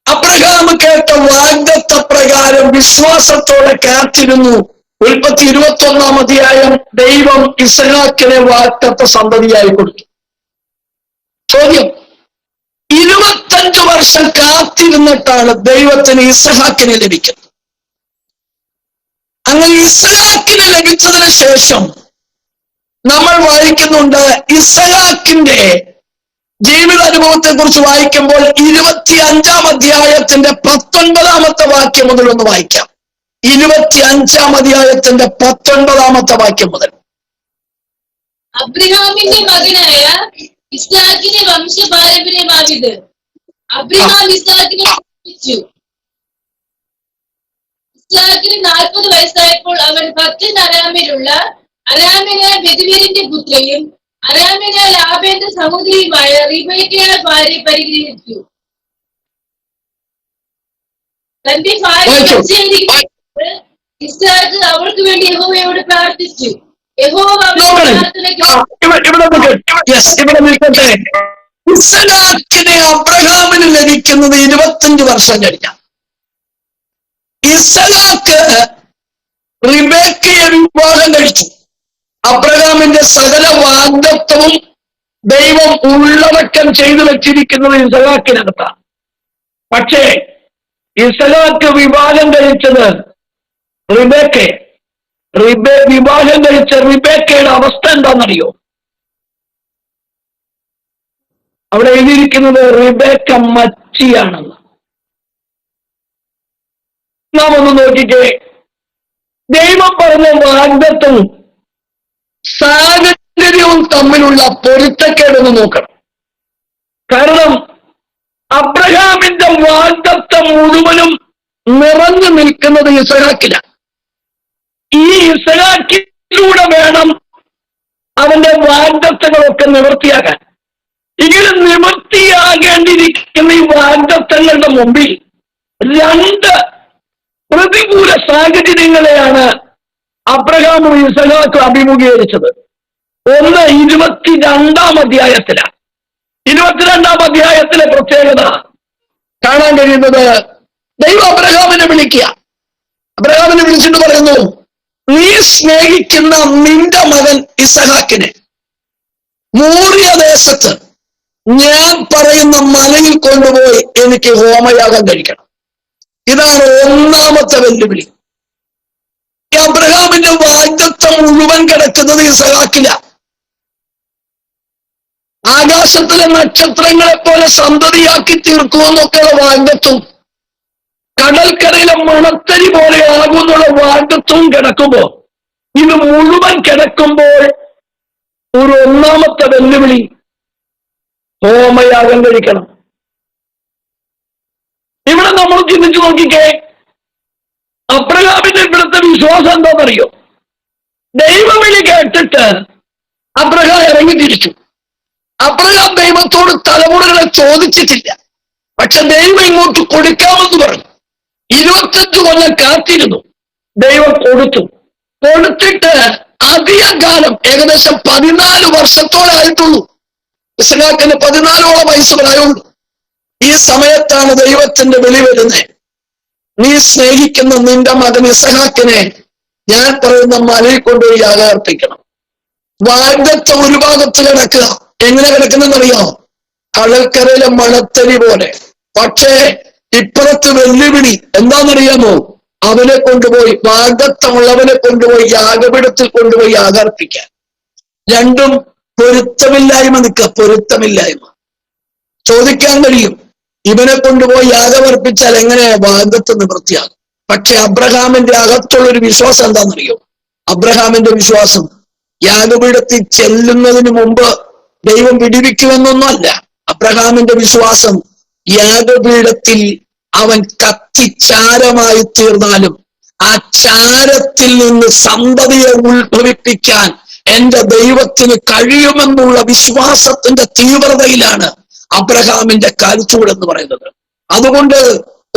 അബ്രഹാം കേട്ട വാഗ്ദത്ത പ്രകാരം വിശ്വാസത്തോടെ കാത്തിരുന്നു. ഉൽപ്പത്തി 21-ാം അധ്യായം ദൈവം ഇസ്ഹാക്കിനെ വാഗ്ദത്ത സന്തതിയായി കൊടുത്തു. ചോദ്യം, 25 വർഷം കാത്തിരുന്നിട്ടാണ് ദൈവത്തിന് ഇസ്ഹാക്കിനെ ലഭിക്കുന്നത്. അങ്ങനെ ഇസ്ഹാക്കിനെ ലഭിച്ചതിന് ശേഷം നമ്മൾ വായിക്കുന്നുണ്ട്, ഇസ്ഹാക്കിന്റെ ജീവിതാനുഭവത്തെ കുറിച്ച് വായിക്കുമ്പോൾ 25-ാം അധ്യായത്തിന്റെ 19-ാമത്തെ വാക്യം മുതൽ ഒന്ന് വായിക്കാം. 25-ാം അധ്യായത്തിന്റെ 19-ാമത്തെ വാക്യം മുതൽ. അബ്രഹാമിന്റെ മകനായ ഇസ്ഹാക്കിന്റെ വംശപാരമ്പര്യമാണിത്. അബ്രഹാം ഇസ്ഹാക്കിനെ ജനിപ്പിച്ചു. ഇസ്ഹാക്കിന് 40 വയസ്സായപ്പോൾ അവൻ ഭക്തൻ അരാമിനായ ബെതുവേലിന്റെ പുത്രിയും അരാമിനായ ലാബാന്റെ സഹോദരിയുമായ റിബേക്കയുടെ ഭാര്യയെ പരിഗ്രഹിച്ചു. തന്റെ ഭാര്യ ഇസ്ഹാക്ക് അവൾക്ക് വേണ്ടി യഹോവയോട് പ്രാർത്ഥിച്ചു. യഹോവ ഇസ്ഹാക്കിനെ അബ്രഹാമിന് ലഭിക്കുന്നത് 25 വർഷം കഴിഞ്ഞ. ഇസ്ഹാക്ക് റിബേക്കയെ വിവാഹം കഴിച്ചു. അബ്രഹാമിന്റെ സകല വാഗ്ദത്തവും ദൈവം ഉള്ളടക്കം ചെയ്തു വെച്ചിരിക്കുന്നത് ഇസ്ഹാക്കിനകത്താണ്. പക്ഷേ ഇസ്ഹാക്ക് വിവാഹം കഴിച്ചത് വിവാഹം കഴിച്ച റിബേക്കയുടെ അവസ്ഥ എന്താണെന്നറിയോ? അവിടെ എഴുതിയിരിക്കുന്നത് റിബേക്ക മച്ചിയാണെന്ന്. നാം ഒന്ന് നോക്കിക്കേ, ദൈവം പറഞ്ഞ വാഗ്ദത്തവും സാഹചര്യവും തമ്മിലുള്ള പൊരുത്തക്കേടൊന്ന് നോക്കണം. കാരണം അബ്രഹാമിന്റെ വാഗ്ദത്തം മുഴുവനും നിറഞ്ഞു നിൽക്കുന്നത് ഇസ്ഹാക്കിലാണ്. ഈ ഇസ്ഹാക്കിലൂടെ വേണം അവന്റെ വാഗ്ദത്തങ്ങളൊക്കെ നിവൃത്തിയാകാൻ. ഇങ്ങനെ നിവൃത്തിയാകേണ്ടിയിരിക്കുന്ന ഈ വാഗ്ദത്തങ്ങളുടെ മുമ്പിൽ 2 പ്രതികൂല സാഹചര്യങ്ങളെയാണ് അബ്രഹാമും ഇസഹാക്കും അഭിമുഖീകരിച്ചത്? ഒന്ന് 22-ാം അധ്യായത്തിലാണ്. 22-ാം അധ്യായത്തിലെ പ്രത്യേകത കാണാൻ കഴിയുന്നത്, ദൈവം അബ്രഹാമിനെ വിളിക്കുക. അബ്രഹാമിനെ വിളിച്ചിട്ട് പറയുന്നു, നീ സ്നേഹിക്കുന്ന നിന്റെ മകൻ ഇസഹാക്കിനെ മോറിയ ദേശത്ത് ഞാൻ പറയുന്ന മലയിൽ കൊണ്ടുപോയി എനിക്ക് ഹോമയാഗം കഴിക്കണം. ഇതാണ് ഒന്നാമത്തെ വെല്ലുവിളി. ഈ അബ്രഹാമിന്റെ വാഗ്ദത്തം മുഴുവൻ കിടക്കുന്നത് ഇസഹാക്കില. ആകാശത്തിലെ നക്ഷത്രങ്ങളെ പോലെ സന്തതിയാക്കി തീർക്കുമെന്നൊക്കെയുള്ള വാഗ്ദത്വം, കടൽക്കരയിലെ മണത്തരി പോലെ ആകുന്നുള്ള വാഗ്ദത്വവും കിടക്കുമ്പോൾ, ഇത് മുഴുവൻ കിടക്കുമ്പോൾ ഒരു ഒന്നാമത്തെ വെല്ലുവിളി, ഹോമയാഗം കഴിക്കണം. ഇവിടെ നമ്മൾ ചിന്തിച്ചു നോക്കിക്കേ, അബ്രഹാമിന്റെ ഇവിടുത്തെ വിശ്വാസം എന്താണെന്നറിയോ? ദൈവവിളി കേട്ടിട്ട് അബ്രഹാം ഇറങ്ങി തിരിച്ചു. അബ്രഹാം ദൈവത്തോട് തലമുറകളെ ചോദിച്ചിട്ടില്ല. പക്ഷെ ദൈവം ഇങ്ങോട്ട് കൊടുക്കാമെന്ന് പറഞ്ഞു. 25 കൊല്ലം കാത്തിരുന്നു. ദൈവം കൊടുത്തു. കൊടുത്തിട്ട് അധികം കാലം, ഏകദേശം 14 വർഷത്തോളം ആയിട്ടുള്ളൂ. ഇസഹാക്കിന് 14ഓളം വയസ്സ് പ്രായമുണ്ട്. ഈ സമയത്താണ് ദൈവത്തിന്റെ വിളി വരുന്നത്. നീ സ്നേഹിക്കുന്ന നിന്റെ മകൻ ഇസഹാക്കിനെ ഞാൻ പറയുന്ന മലയിൽ കൊണ്ടുപോയി യാഗം അർപ്പിക്കണം. വാഗ്ദത്തം ഒരു ഭാഗത്ത് കിടക്കുക. എങ്ങനെ കിടക്കുന്നറിയാമോ? കടൽക്കരയിലെ മണത്തരി പോലെ. പക്ഷേ ഇപ്പുറത്ത് വെല്ലുവിളി എന്താണെന്നറിയാമോ? അവനെ കൊണ്ടുപോയി, വാഗ്ദത്തമുള്ളവനെ കൊണ്ടുപോയി യാഗപീഠത്തിൽ കൊണ്ടുപോയി യാഗർപ്പിക്കാൻ. രണ്ടും പൊരുത്തമില്ലായ്മ നിൽക്കുക. പൊരുത്തമില്ലായ്മ ചോദിക്കാൻ കഴിയും, ഇവനെ കൊണ്ടുപോയി യാഗമർപ്പിച്ചാൽ എങ്ങനെ വാഗ്ദത്തം നിവൃത്തിയാകും? പക്ഷെ അബ്രഹാമിന്റെ അകത്തുള്ളൊരു വിശ്വാസം എന്താണെന്നറിയോ? അബ്രഹാമിന്റെ വിശ്വാസം യാഗപീഠത്തിൽ ചെല്ലുന്നതിന് മുമ്പ് ദൈവം വിടിവിക്കുമെന്നൊന്നുമല്ല. അബ്രഹാമിന്റെ വിശ്വാസം യാഗപീഠത്തിൽ അവൻ കത്തിച്ചാരമായി തീർന്നാലും ആ ചാരത്തിൽ നിന്ന് സന്തതിയെ ഉത്ഭവിപ്പിക്കാൻ എന്റെ ദൈവത്തിന് കഴിയുമെന്നുള്ള വിശ്വാസത്തിന്റെ തീവ്രതയിലാണ് അബ്രഹാമിന്റെ കാൽച്ചുവടെന്ന് പറയുന്നത്. അതുകൊണ്ട്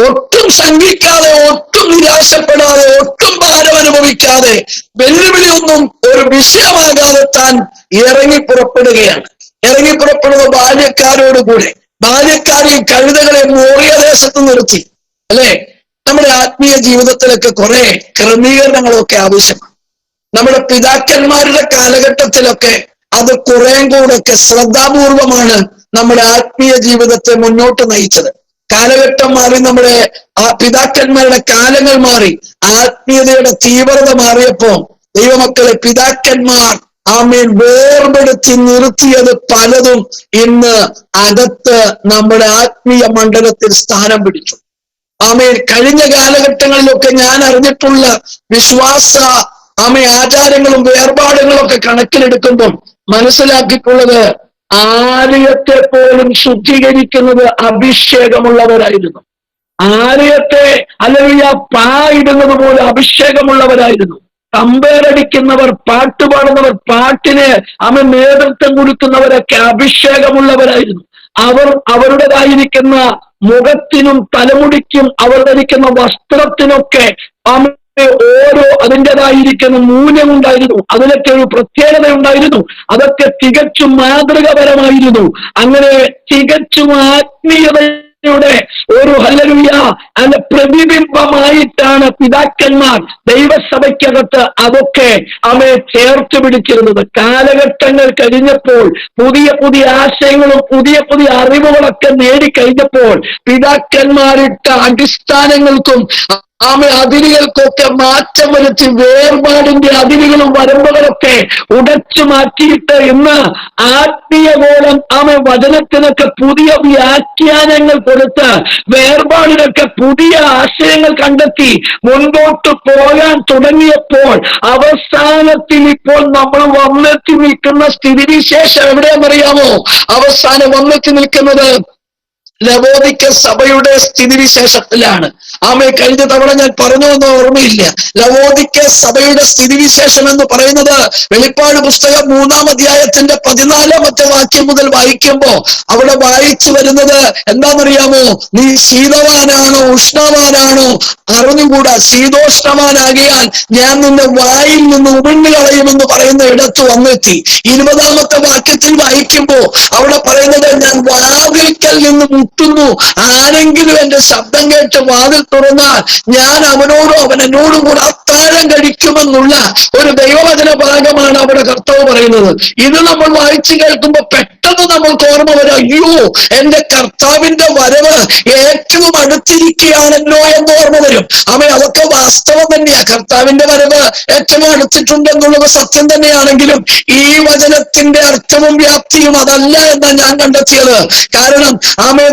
ഒട്ടും ശങ്കിക്കാതെ, ഒട്ടും നിരാശപ്പെടാതെ, ഒട്ടും ഭാരം അനുഭവിക്കാതെ, വെല്ലുവിളിയൊന്നും ഒരു വിഷയമാകാതെ താൻ ഇറങ്ങി പുറപ്പെടുകയാണ്. ഇറങ്ങി പുറപ്പെടുന്ന ബാല്യക്കാരോടുകൂടെ, ബാല്യക്കാരെയും കഴുതകളെ മോറിയ ദേശത്ത് നിർത്തി. അല്ലെ, നമ്മുടെ ആത്മീയ ജീവിതത്തിലൊക്കെ കുറെ ക്രമീകരണങ്ങളൊക്കെ ആവശ്യമാണ്. നമ്മുടെ പിതാക്കന്മാരുടെ കാലഘട്ടത്തിലൊക്കെ അത് കുറേം കൂടെയൊക്കെ ശ്രദ്ധാപൂർവമാണ് നമ്മുടെ ആത്മീയ ജീവിതത്തെ മുന്നോട്ട് നയിച്ചത്. കാലഘട്ടം മാറി, നമ്മുടെ ആ പിതാക്കന്മാരുടെ കാലങ്ങൾ മാറി, ആത്മീയതയുടെ തീവ്രത മാറിയപ്പോ ദൈവമക്കളെ പിതാക്കന്മാർ ആമേൻ വേർപെടുത്തി നിർത്തിയത് പലതും ഇന്ന് അകത്ത് നമ്മുടെ ആത്മീയ മണ്ഡലത്തിൽ സ്ഥാനം പിടിച്ചു. ആമേൻ കഴിഞ്ഞ കാലഘട്ടങ്ങളിലൊക്കെ ഞാൻ അറിഞ്ഞിട്ടുള്ള വിശ്വാസ ആചാരങ്ങളും വേർപാടുകളും ഒക്കെ കണക്കിലെടുക്കുമ്പോൾ മനസ്സിലാക്കിയിട്ടുള്ളത്, ആലയത്തെ പോലും ശുദ്ധീകരിക്കുന്നത് അഭിഷേകമുള്ളവരായിരുന്നു. ആലയത്തെ അല്ലെങ്കിൽ പാ ഇടുന്നത് പോലും അഭിഷേകമുള്ളവരായിരുന്നു. കമ്പേറടിക്കുന്നവർ, പാട്ടുപാടുന്നവർ, പാട്ടിന് നേതൃത്വം കൊടുക്കുന്നവരൊക്കെ അഭിഷേകമുള്ളവരായിരുന്നു. അവർ അവരുടേതായിരിക്കുന്ന മുഖത്തിനും തലമുടിക്കും അവർ ധരിക്കുന്ന വസ്ത്രത്തിനൊക്കെ ഓരോ അതിൻ്റെതായിരിക്കുന്ന മൂല്യമുണ്ടായിരുന്നു. അതിലൊക്കെ ഒരു പ്രത്യേകത ഉണ്ടായിരുന്നു. അതൊക്കെ തികച്ചും മാതൃകപരമായിരുന്നു. അങ്ങനെ തികച്ചും ആത്മീയതയുടെ ഒരു ഹല്ലേലൂയ അതിന്റെ പ്രതിബിംബമായിട്ടാണ് പിതാക്കന്മാർ ദൈവസഭയ്ക്കകത്ത് അതൊക്കെ അവയെ ചേർത്ത് പിടിച്ചിരുന്നത്. കാലഘട്ടങ്ങൾ കഴിഞ്ഞപ്പോൾ പുതിയ പുതിയ ആശയങ്ങളും പുതിയ പുതിയ അറിവുകളൊക്കെ നേടിക്കഴിഞ്ഞപ്പോൾ പിതാക്കന്മാരിട്ട അടിസ്ഥാനങ്ങൾക്കും അതിരുകൾക്കൊക്കെ മാറ്റം വരുത്തി വേർപാടിന്റെ അതിരുകളും വരമ്പുകളൊക്കെ ഉടച്ചു മാറ്റിയിട്ട് ഇന്ന് ആത്മീയഗോളം വചനത്തിനൊക്കെ പുതിയ വ്യാഖ്യാനങ്ങൾ കൊടുത്ത് വേർപാടിനൊക്കെ പുതിയ ആശയങ്ങൾ കണ്ടെത്തി മുൻപോട്ട് പോകാൻ തുടങ്ങിയപ്പോൾ അവസാനത്തിൽ ഇപ്പോൾ നമ്മൾ വന്നെത്തി നിൽക്കുന്ന സ്ഥിതിവിശേഷം എവിടെയാണെന്നറിയാമോ? അവസാനം വന്നെത്തി നിൽക്കുന്നത് ലവോദിക്ക സഭയുടെ സ്ഥിതിവിശേഷത്തിലാണ്. കഴിഞ്ഞ തവണ ഞാൻ പറഞ്ഞു എന്ന് ഓർമ്മയില്ല. ലവോദിക്ക സഭയുടെ സ്ഥിതിവിശേഷം എന്ന് പറയുന്നത് വെളിപ്പാട് പുസ്തകം 3-ാം അധ്യായത്തിന്റെ 14-ാമത്തെ വാക്യം മുതൽ വായിക്കുമ്പോ അവിടെ വായിച്ചു വരുന്നത് എന്താണെന്നറിയാമോ? നീ ശീതവാനാണോ ഉഷ്ണവാനാണോ അറിഞ്ഞുകൂടാ. ശീതോഷ്ണവാനാകിയാൽ ഞാൻ നിന്റെ വായിൽ നിന്ന് ഉമിഞ്ഞു കളയുമെന്ന് പറയുന്ന ഇടത്ത് വന്നെത്തി. 20ാമത്തെ വാക്യത്തിൽ വായിക്കുമ്പോ അവിടെ പറയുന്നത്, ഞാൻ വാതിൽക്കൽ നിന്ന് മുട്ടുന്നു, ആരെങ്കിലും എന്റെ ശബ്ദം കേട്ട് വാതിൽ തുറന്നാൽ ഞാൻ അവനോടും അവൻ എന്നോടും കൂടെ അത്താഴം കഴിക്കുമെന്നുള്ള ഒരു ദൈവവചന ഭാഗമാണ് അവിടെ കർത്താവ് പറയുന്നത്. ഇത് നമ്മൾ വായിച്ചു കേൾക്കുമ്പോ പെട്ടെന്ന് നമ്മൾക്ക് ഓർമ്മ വരും, അയ്യോ എന്റെ കർത്താവിന്റെ വരവ് ഏറ്റവും അടുത്തിരിക്കുകയാണല്ലോ എന്ന് ഓർമ്മ വരും. അതൊക്കെ വാസ്തവം തന്നെയാ. കർത്താവിന്റെ വരവ് ഏറ്റവും അടുത്തിട്ടുണ്ട് എന്നുള്ളത് സത്യം തന്നെയാണെങ്കിലും ഈ വചനത്തിന്റെ അർത്ഥവും വ്യാപ്തിയും അതല്ല എന്നാണ് ഞാൻ കണ്ടെത്തിയത്. കാരണം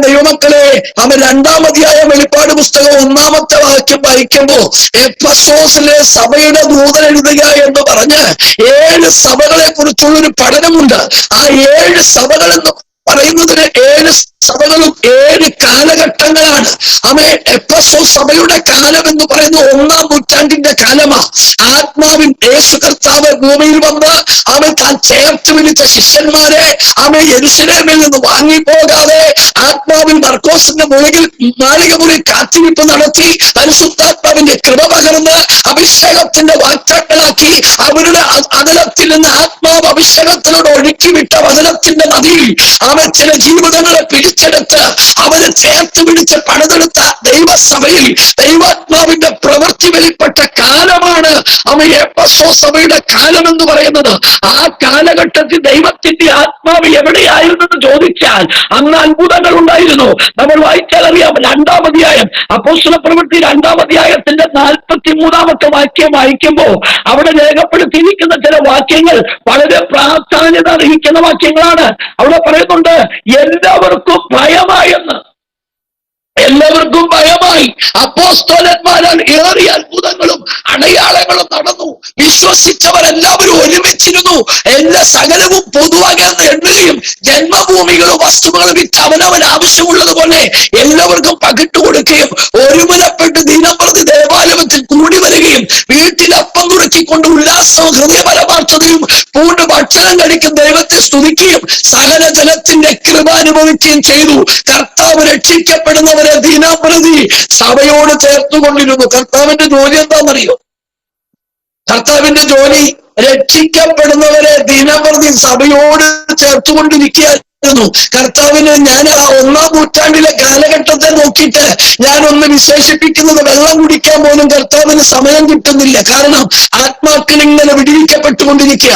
ദൈവമക്കളെ, 2-ാം അധ്യായം വെളിപ്പാട് പുസ്തകം 1-ാമത്തെ വാക്യം വായിക്കുമ്പോ എഫെസോസിലെ സഭയുടെ ദൂതൻ എഴുതുക എന്ന് പറഞ്ഞ് 7 സഭകളെ കുറിച്ചുള്ളൊരു പഠനമുണ്ട്. ആ 7 സഭകൾ എന്ന് പറയുന്നതിന് 7 സഭകളും 7 കാലഘട്ടങ്ങളാണ്. എഫെസോസ് സഭയുടെ കാലം എന്ന് പറയുന്നത് 1-ാം നൂറ്റാണ്ടിന്റെ കാലമാ. ആത്മാവിൻ യേശു കർത്താവ് ഭൂമിയിൽ വന്ന് താൻ ചേർത്ത് വിളിച്ച ശിഷ്യന്മാരെ യെരൂശലേമിൽ നിന്ന് വാങ്ങിപ്പോകാതെ ആത്മാവിൻ മർക്കോസിന്റെ മാളിക മുറി കാത്തിരിപ്പ് നടത്തി പരിശുദ്ധാത്മാവിന്റെ കൃപ പകർന്ന് അഭിഷേകത്തിന്റെ വാക്താക്കളാക്കി അവരുടെ അകലത്തിൽ നിന്ന് ആത്മാവ് അഭിഷേകത്തിലൂടെ ഒഴുക്കിവിട്ട വചനത്തിന്റെ നദിയിൽ ചില ജീവിതങ്ങളെ പിടിച്ചെടുത്ത് അവരെ ചേർത്ത് പിടിച്ച് പണിതെടുത്ത ദൈവസഭയിൽ ദൈവാത്മാവിന്റെ പ്രവൃത്തി വെളിപ്പെട്ട കാലമാണ് എഫെസോസ് സഭയുടെ കാലം എന്ന് പറയുന്നത്. ആ കാലഘട്ടത്തിൽ ദൈവത്തിന്റെ ആത്മാവ് എവിടെയായിരുന്നെന്ന് ചോദിച്ചാൽ അന്ന് അത്ഭുതങ്ങൾ ഉണ്ടായിരുന്നു. നമ്മൾ വായിച്ചാൽ അറിയാം. 2-ാം അധ്യായം അപ്പോസ്തല പ്രവൃത്തി 2-ാം അധ്യായത്തിന്റെ 43-ാമത്തെ വാക്യം വായിക്കുമ്പോ അവിടെ രേഖപ്പെടുത്തിയിരിക്കുന്ന ചില വാക്യങ്ങൾ വളരെ പ്രാധാന്യത അർഹിക്കുന്ന വാക്യങ്ങളാണ്. അവിടെ പറയുന്നുണ്ട്, എല്ലാവർക്കും ഭയമായെന്ന്. എല്ലാവർക്കും ഭയമായി. അപ്പോസ്തലന്മാരാൽ ഏറിയ അത്ഭുതങ്ങളും അടയാളങ്ങളും നടന്നു. വിശ്വസിച്ചവരെല്ലാവരും ഒരുമിച്ചിരുന്നു. എല്ലാ സകലവും പൊതുവാകെന്ന് എണ്ണുകയും ജന്മഭൂമികളും വസ്തുക്കളും വിറ്റ് അവനവൻ ആവശ്യമുള്ളതുപോലെ എല്ലാവർക്കും പകിട്ടു കൊടുക്കുകയും ഒരുമനപ്പെട്ട് ദിനംപ്രതി ദേവാലയത്തിൽ കൂടി വരികയും വീട്ടിൽ അപ്പം നുറുക്കിക്കൊണ്ട് ഉല്ലാസവും ഹൃദയപരമാർത്ഥതയും പൂണ്ട് ഭക്ഷണം കഴിക്കും ദൈവത്തെ സ്തുതിക്കുകയും സകല ജനത്തിന്റെ കൃപ അനുഭവിക്കുകയും ചെയ്തു. കർത്താവ് രക്ഷിക്കപ്പെടുന്നവരെ ദിനംപ്രതി സഭയോട് ചേർത്തുകൊണ്ടിരുന്നു. കർത്താവിന്റെ ജോലി എന്താണെന്നറിയോ? കർത്താവിന്റെ ജോലി രക്ഷിക്കപ്പെടുന്നവരെ ദിനംപ്രതി സഭയോട് ചേർത്തുകൊണ്ടിരിക്കുകയായിരുന്നു. കർത്താവിന് ഞാൻ ആ 1-ാം നൂറ്റാണ്ടിലെ കാലഘട്ടത്തെ നോക്കിയിട്ട് ഞാനൊന്ന് വിശേഷിപ്പിക്കുന്നത്, വെള്ളം കുടിക്കാൻ പോലും കർത്താവിന് സമയം കിട്ടുന്നില്ല. കാരണം ആത്മാക്കൾ ഇങ്ങനെ വിടിവിക്കപ്പെട്ടുകൊണ്ടിരിക്കുക.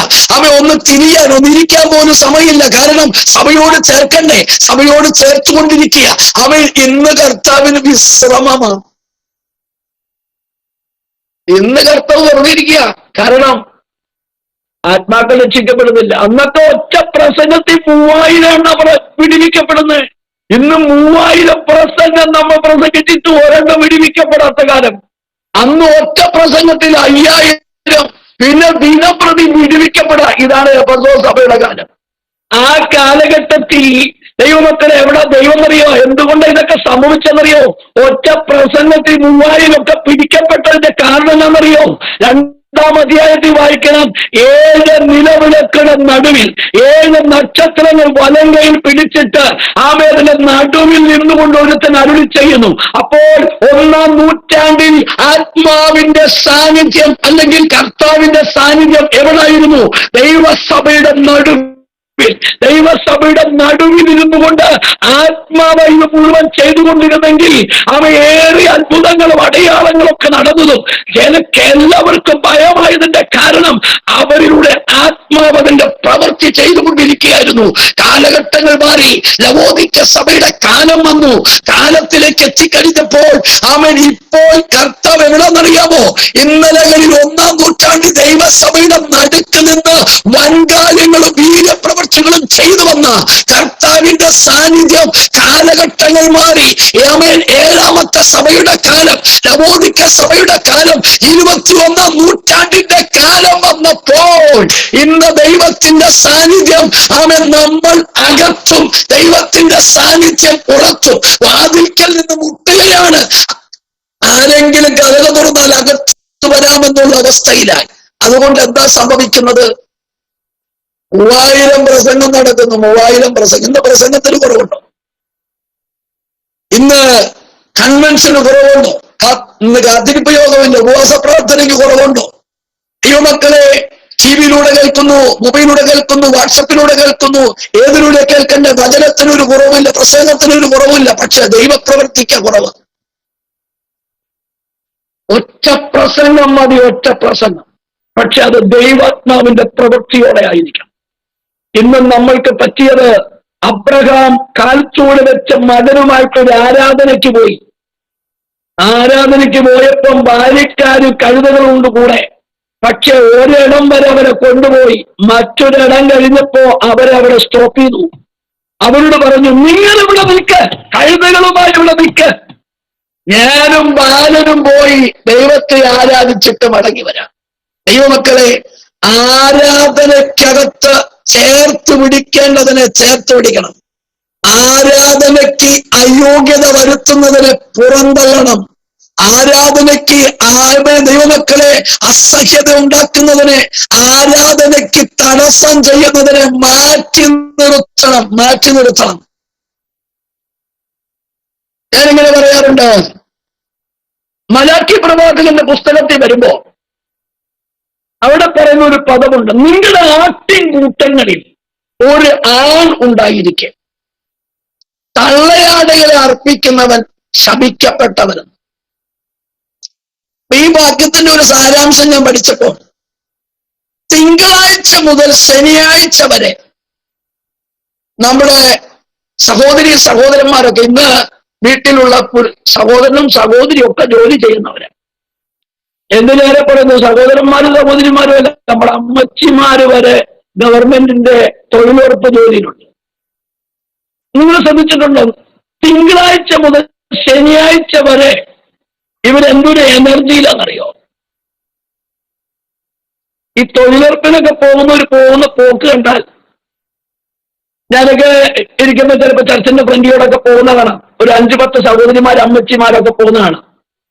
ഒന്ന് തിരിയാൻ ഒന്നിരിക്കാൻ പോലും സമയമില്ല. കാരണം സഭയോട് ചേർക്കണ്ടേ, സഭയോട് ചേർത്തുകൊണ്ടിരിക്കുക. ഇന്ന് കർത്താവിന് വിശ്രമമാണ്. ഇന്ന് കർത്താവ് പറഞ്ഞിരിക്കുക. കാരണം ആത്മാക്കൾ രക്ഷിക്കപ്പെടുന്നില്ല. അന്നത്തെ ഒറ്റ പ്രസംഗത്തിൽ 3000 എണ്ണം വിടിവിക്കപ്പെടുന്നത്. ഇന്ന് 3000 പ്രസംഗം നമ്മൾ പ്രസംഗിച്ചിട്ട് ഒരെണ്ണം വിടിവിക്കപ്പെടാത്ത കാലം. അന്ന് ഒറ്റ പ്രസംഗത്തിൽ 5000, പിന്നെ ദിനപ്രതി വിടിവിക്കപ്പെടാ. ഇതാണ് എഫെസോസ് സഭയുടെ കാലം. ആ കാലഘട്ടത്തിൽ ദൈവമക്കളെ എവിടെ ദൈവം അറിയോ? എന്തുകൊണ്ട് ഇതൊക്കെ സംഭവിച്ചെന്നറിയോ? ഒറ്റ പ്രസംഗത്തിൽ 3000 ഒക്കെ പിടിക്കപ്പെട്ടതിന്റെ കാരണം എന്താണെന്നറിയോ? 2-ാം അധ്യായത്തിൽ വായിക്കണം. 7 നിലവിളക്കുകളുടെ നടുവിൽ 7 നക്ഷത്രങ്ങൾ വലങ്കയിൽ പിടിച്ചിട്ട് അതിന്റെ നടുവിൽ നിന്നുകൊണ്ട് ഒരുത്തൻ അരുളി ചെയ്യുന്നു. അപ്പോൾ 1-ാം നൂറ്റാണ്ടിൽ ആത്മാവിന്റെ സാന്നിധ്യം അല്ലെങ്കിൽ കർത്താവിന്റെ സാന്നിധ്യം എവിടായിരുന്നു? ദൈവസഭയുടെ നടുവിൽ ഇരുന്നു കൊണ്ട് ആത്മാവ് ഇത് മുഴുവൻ ചെയ്തുകൊണ്ടിരുന്നെങ്കിൽ ഏറെ അത്ഭുതങ്ങളും അടയാളങ്ങളും ഒക്കെ നടന്നതും ജനക്ക് എല്ലാവർക്കും ഭയമായതിന്റെ കാരണം അവരിലൂടെ ആത്മാവ് അതിന്റെ പ്രവൃത്തി ചെയ്തുകൊണ്ടിരിക്കുകയായിരുന്നു. കാലഘട്ടങ്ങൾ മാറി. ലവോദിക്ക സഭയുടെ കാലം വന്നു. കാലത്തിലേക്ക് എത്തിക്കഴിഞ്ഞപ്പോൾ ഇപ്പോൾ കർത്താവ് എവിടെന്നറിയാമോ? ഇന്നലകളിൽ 1-ാം നൂറ്റാണ്ടിൽ ദൈവസഭയുടെ നടുക്ക് നിന്ന് വൻകാര്യങ്ങളും വീര്യപ്രവൃത്തികളും ചെയ്തു വന്ന കർത്താവിന്റെ സാന്നിധ്യം കാലഘട്ടങ്ങൾ മാറി. 7-ാമത്തെ സഭയുടെ കാലം, ലവോദിക്ക സഭയുടെ കാലം, 21-ാം നൂറ്റാണ്ടിന്റെ കാലം വന്നപ്പോൾ ഇന്ന് ദൈവത്തിന്റെ സാന്നിധ്യം നമ്മൾ അകത്തും ദൈവത്തിന്റെ സാന്നിധ്യം പുറത്തും. വാതിൽക്കൽ നിന്ന് മുട്ടുകയാണ്. ആരെങ്കിലും കതക് തുറന്നാൽ അകത്ത് വരാമെന്നുള്ള അവസ്ഥയിലായി. അതുകൊണ്ട് എന്താ സംഭവിക്കുന്നത്? 3000 പ്രസംഗം നടക്കുന്നു. 3000 പ്രസംഗം. ഇന്ന് പ്രസംഗത്തിന് കുറവുണ്ടോ? ഇന്ന് കൺവെൻഷന് കുറവുണ്ടോ? ഇന്ന് കാത്തിരിപ്പ് യോഗമില്ല, ഉപവാസ പ്രാർത്ഥനയ്ക്ക് കുറവുണ്ടോ? ദൈവമക്കളെ, ടിവിയിലൂടെ കേൾക്കുന്നു, മൊബൈലിലൂടെ കേൾക്കുന്നു, വാട്സപ്പിലൂടെ കേൾക്കുന്നു, ഏതിലൂടെ കേൾക്കേണ്ട വചനത്തിനൊരു കുറവില്ല, പ്രസംഗത്തിനൊരു കുറവില്ല. പക്ഷെ ദൈവപ്രവൃത്തിക്ക് കുറവ്. ഒറ്റ പ്രസംഗം മതി, ഒറ്റ പ്രസംഗം. പക്ഷെ അത് ദൈവാത്മാവിന്റെ പ്രവൃത്തിയോടെ ആയിരിക്കണം. ഇന്ന് നമ്മൾക്ക് പറ്റിയത്, അബ്രഹാം കാൽച്ചൂട് വെച്ച മകനുമായിട്ടൊരു ആരാധനയ്ക്ക് പോയി. ആരാധനയ്ക്ക് പോയപ്പം ബാല്യക്കാരും കഴുതകളുണ്ട് കൂടെ. പക്ഷെ ഒരിടം വരെ അവരെ കൊണ്ടുപോയി, മറ്റൊരിടം കഴിഞ്ഞപ്പോ അവരവിടെ സ്റ്റോപ്പ് ചെയ്തു. അവരോട് പറഞ്ഞു, നിങ്ങൾ ഇവിടെ നിൽക്ക്, കഴുതകളുമായി ഇവിടെ നിൽക്ക്, ഞാനും ബാലനും പോയി ദൈവത്തെ ആരാധിച്ചിട്ട് മടങ്ങി വരാം. ദൈവമക്കളെ, ആരാധനയ്ക്കകത്ത് ചേർത്ത് പിടിക്കേണ്ടതിനെ ചേർത്ത് പിടിക്കണം. ആരാധനയ്ക്ക് അയോഗ്യത വരുത്തുന്നതിനെ പുറന്തള്ളണം. ആരാധനയ്ക്ക് ദൈവമക്കളെ അസഹ്യത ഉണ്ടാക്കുന്നതിനെ, ആരാധനയ്ക്ക് തടസ്സം ചെയ്യുന്നതിനെ മാറ്റി നിർത്തണം. ഞാനിങ്ങനെ പറയാറുണ്ട്, മലാക്കി പ്രവാചകന്റെ പുസ്തകത്തിൽ വരുമ്പോ അവിടെ പറയുന്ന ഒരു പദമുണ്ട്, നിങ്ങളുടെ ആട്ടിൻകൂട്ടങ്ങളിൽ ഒരു ആൺ ഉണ്ടായിരിക്കെ. തള്ളയാടുകളെ അർപ്പിക്കുന്നവൻ ശപിക്കപ്പെട്ടവൻ. ഈ വാക്യത്തിന്റെ ഒരു സാരാംശം ഞാൻ പഠിച്ചപ്പോൾ, തിങ്കളാഴ്ച മുതൽ ശനിയാഴ്ച വരെ നമ്മുടെ സഹോദരന്മാരൊക്കെ, ഇന്ന് വീട്ടിലുള്ള സഹോദരനും സഹോദരിയും ഒക്കെ ജോലി ചെയ്യുന്നവരാണ്. എന്തിനേറെ പറയുന്നു, സഹോദരന്മാരും സഹോദരിമാരും അല്ല, നമ്മുടെ അമ്മച്ചിമാര് വരെ ഗവൺമെന്റിന്റെ തൊഴിലുറപ്പ് ജോലിയിലുണ്ട്. നിങ്ങൾ ശ്രദ്ധിച്ചിട്ടുണ്ടോ? തിങ്കളാഴ്ച മുതൽ ശനിയാഴ്ച വരെ ഇവരെന്തൊരു എനർജിയിലാണെന്നറിയോ? ഈ തൊഴിലുറപ്പിനൊക്കെ പോകുന്ന പോക്ക് കണ്ടാൽ, ഞാനൊക്കെ ഇരിക്കുമ്പോ ചിലപ്പോ ചർച്ചിന്റെ ഫ്രണ്ടിയോടൊക്കെ പോകുന്ന കാണാം. ഒരു 5-10 സഹോദരിമാർ അമ്മച്ചിമാരൊക്കെ പോകുന്നതാണ്.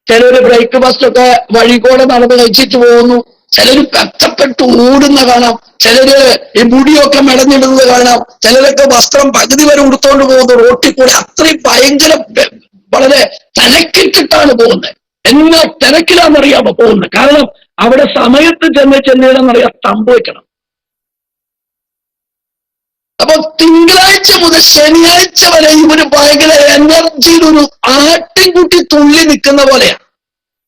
ചിലര് ബ്രേക്ക്ഫാസ്റ്റ് ഒക്കെ വഴികൂടെ നടന്ന് കഴിച്ചിട്ട് പോകുന്നു. ചിലര് കഷ്ടപ്പെട്ട് ഓടുന്ന കാണാം. ചിലര് ഈ മുടിയൊക്കെ മെടഞ്ഞിടുന്നത് കാണാം. ചിലരൊക്കെ വസ്ത്രം പകുതി വരെ ഉടുത്തോണ്ട് പോകുന്നു റോട്ടിൽ കൂടെ. അത്രയും ഭയങ്കര വളരെ തിരക്കിട്ടിട്ടാണ് പോകുന്നത്. എന്നാ തിരക്കിലാണെന്നറിയാമോ പോകുന്നത്? കാരണം അവിടെ സമയത്ത് ചെന്നിടന്നറിയാം സംഭവിക്കണം. അപ്പൊ തിങ്കളാഴ്ച മുതൽ ശനിയാഴ്ച വരെ ഇവര് ഭയങ്കര എനർജിയിൽ ഒരു ആട്ടിൻകുട്ടി തുള്ളി നിൽക്കുന്ന പോലെയാണ്.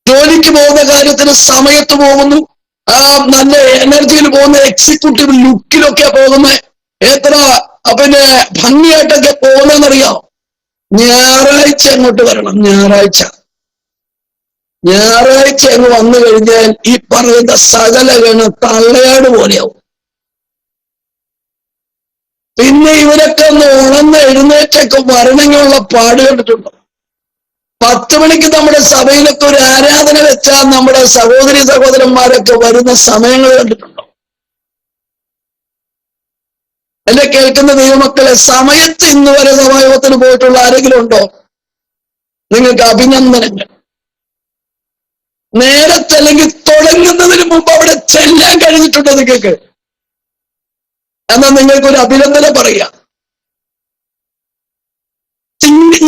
ജോലിക്ക് പോകുന്ന കാര്യത്തിന് സമയത്ത് പോകുന്നു, നല്ല എനർജിയിൽ പോകുന്ന, എക്സിക്യൂട്ടീവ് ലുക്കിലൊക്കെ പോകുന്നത്, എത്ര പിന്നെ ഭംഗിയായിട്ടൊക്കെ പോകുന്നതെന്നറിയാം. ഞായറാഴ്ച അങ്ങോട്ട് വരണം. ഞായറാഴ്ച അങ്ങ് വന്നു കഴിഞ്ഞാൽ ഈ പറയുന്ന സകല ഗണം തള്ളയാട് പോലെയാവും. പിന്നെ ഇവരൊക്കെ ഒന്ന് ഉണർന്ന് എഴുന്നേറ്റൊക്കെ വരണമെന്നുള്ള പാട് കണ്ടിട്ടുണ്ടോ? 10 മണിക്ക് നമ്മുടെ സഭയിലൊക്കെ ഒരു ആരാധന വെച്ചാൽ നമ്മുടെ സഹോദരന്മാരൊക്കെ വരുന്ന സമയങ്ങൾ കണ്ടിട്ടുണ്ടോ? എന്നെ കേൾക്കുന്ന ദൈവമക്കളെ, സമയത്ത് ഇന്ന് വരെ സഭായോഗത്തിന് പോയിട്ടുള്ള ആരെങ്കിലും ഉണ്ടോ? നിങ്ങൾക്ക് അഭിനന്ദനങ്ങൾ. നേരത്തെ അല്ലെങ്കിൽ തുടങ്ങുന്നതിന് മുമ്പ് അവിടെ ചെല്ലാൻ കഴിഞ്ഞിട്ടുണ്ടോ നിങ്ങൾക്ക്? എന്നാൽ നിങ്ങൾക്കൊരു അഭിനന്ദനം പറയാം.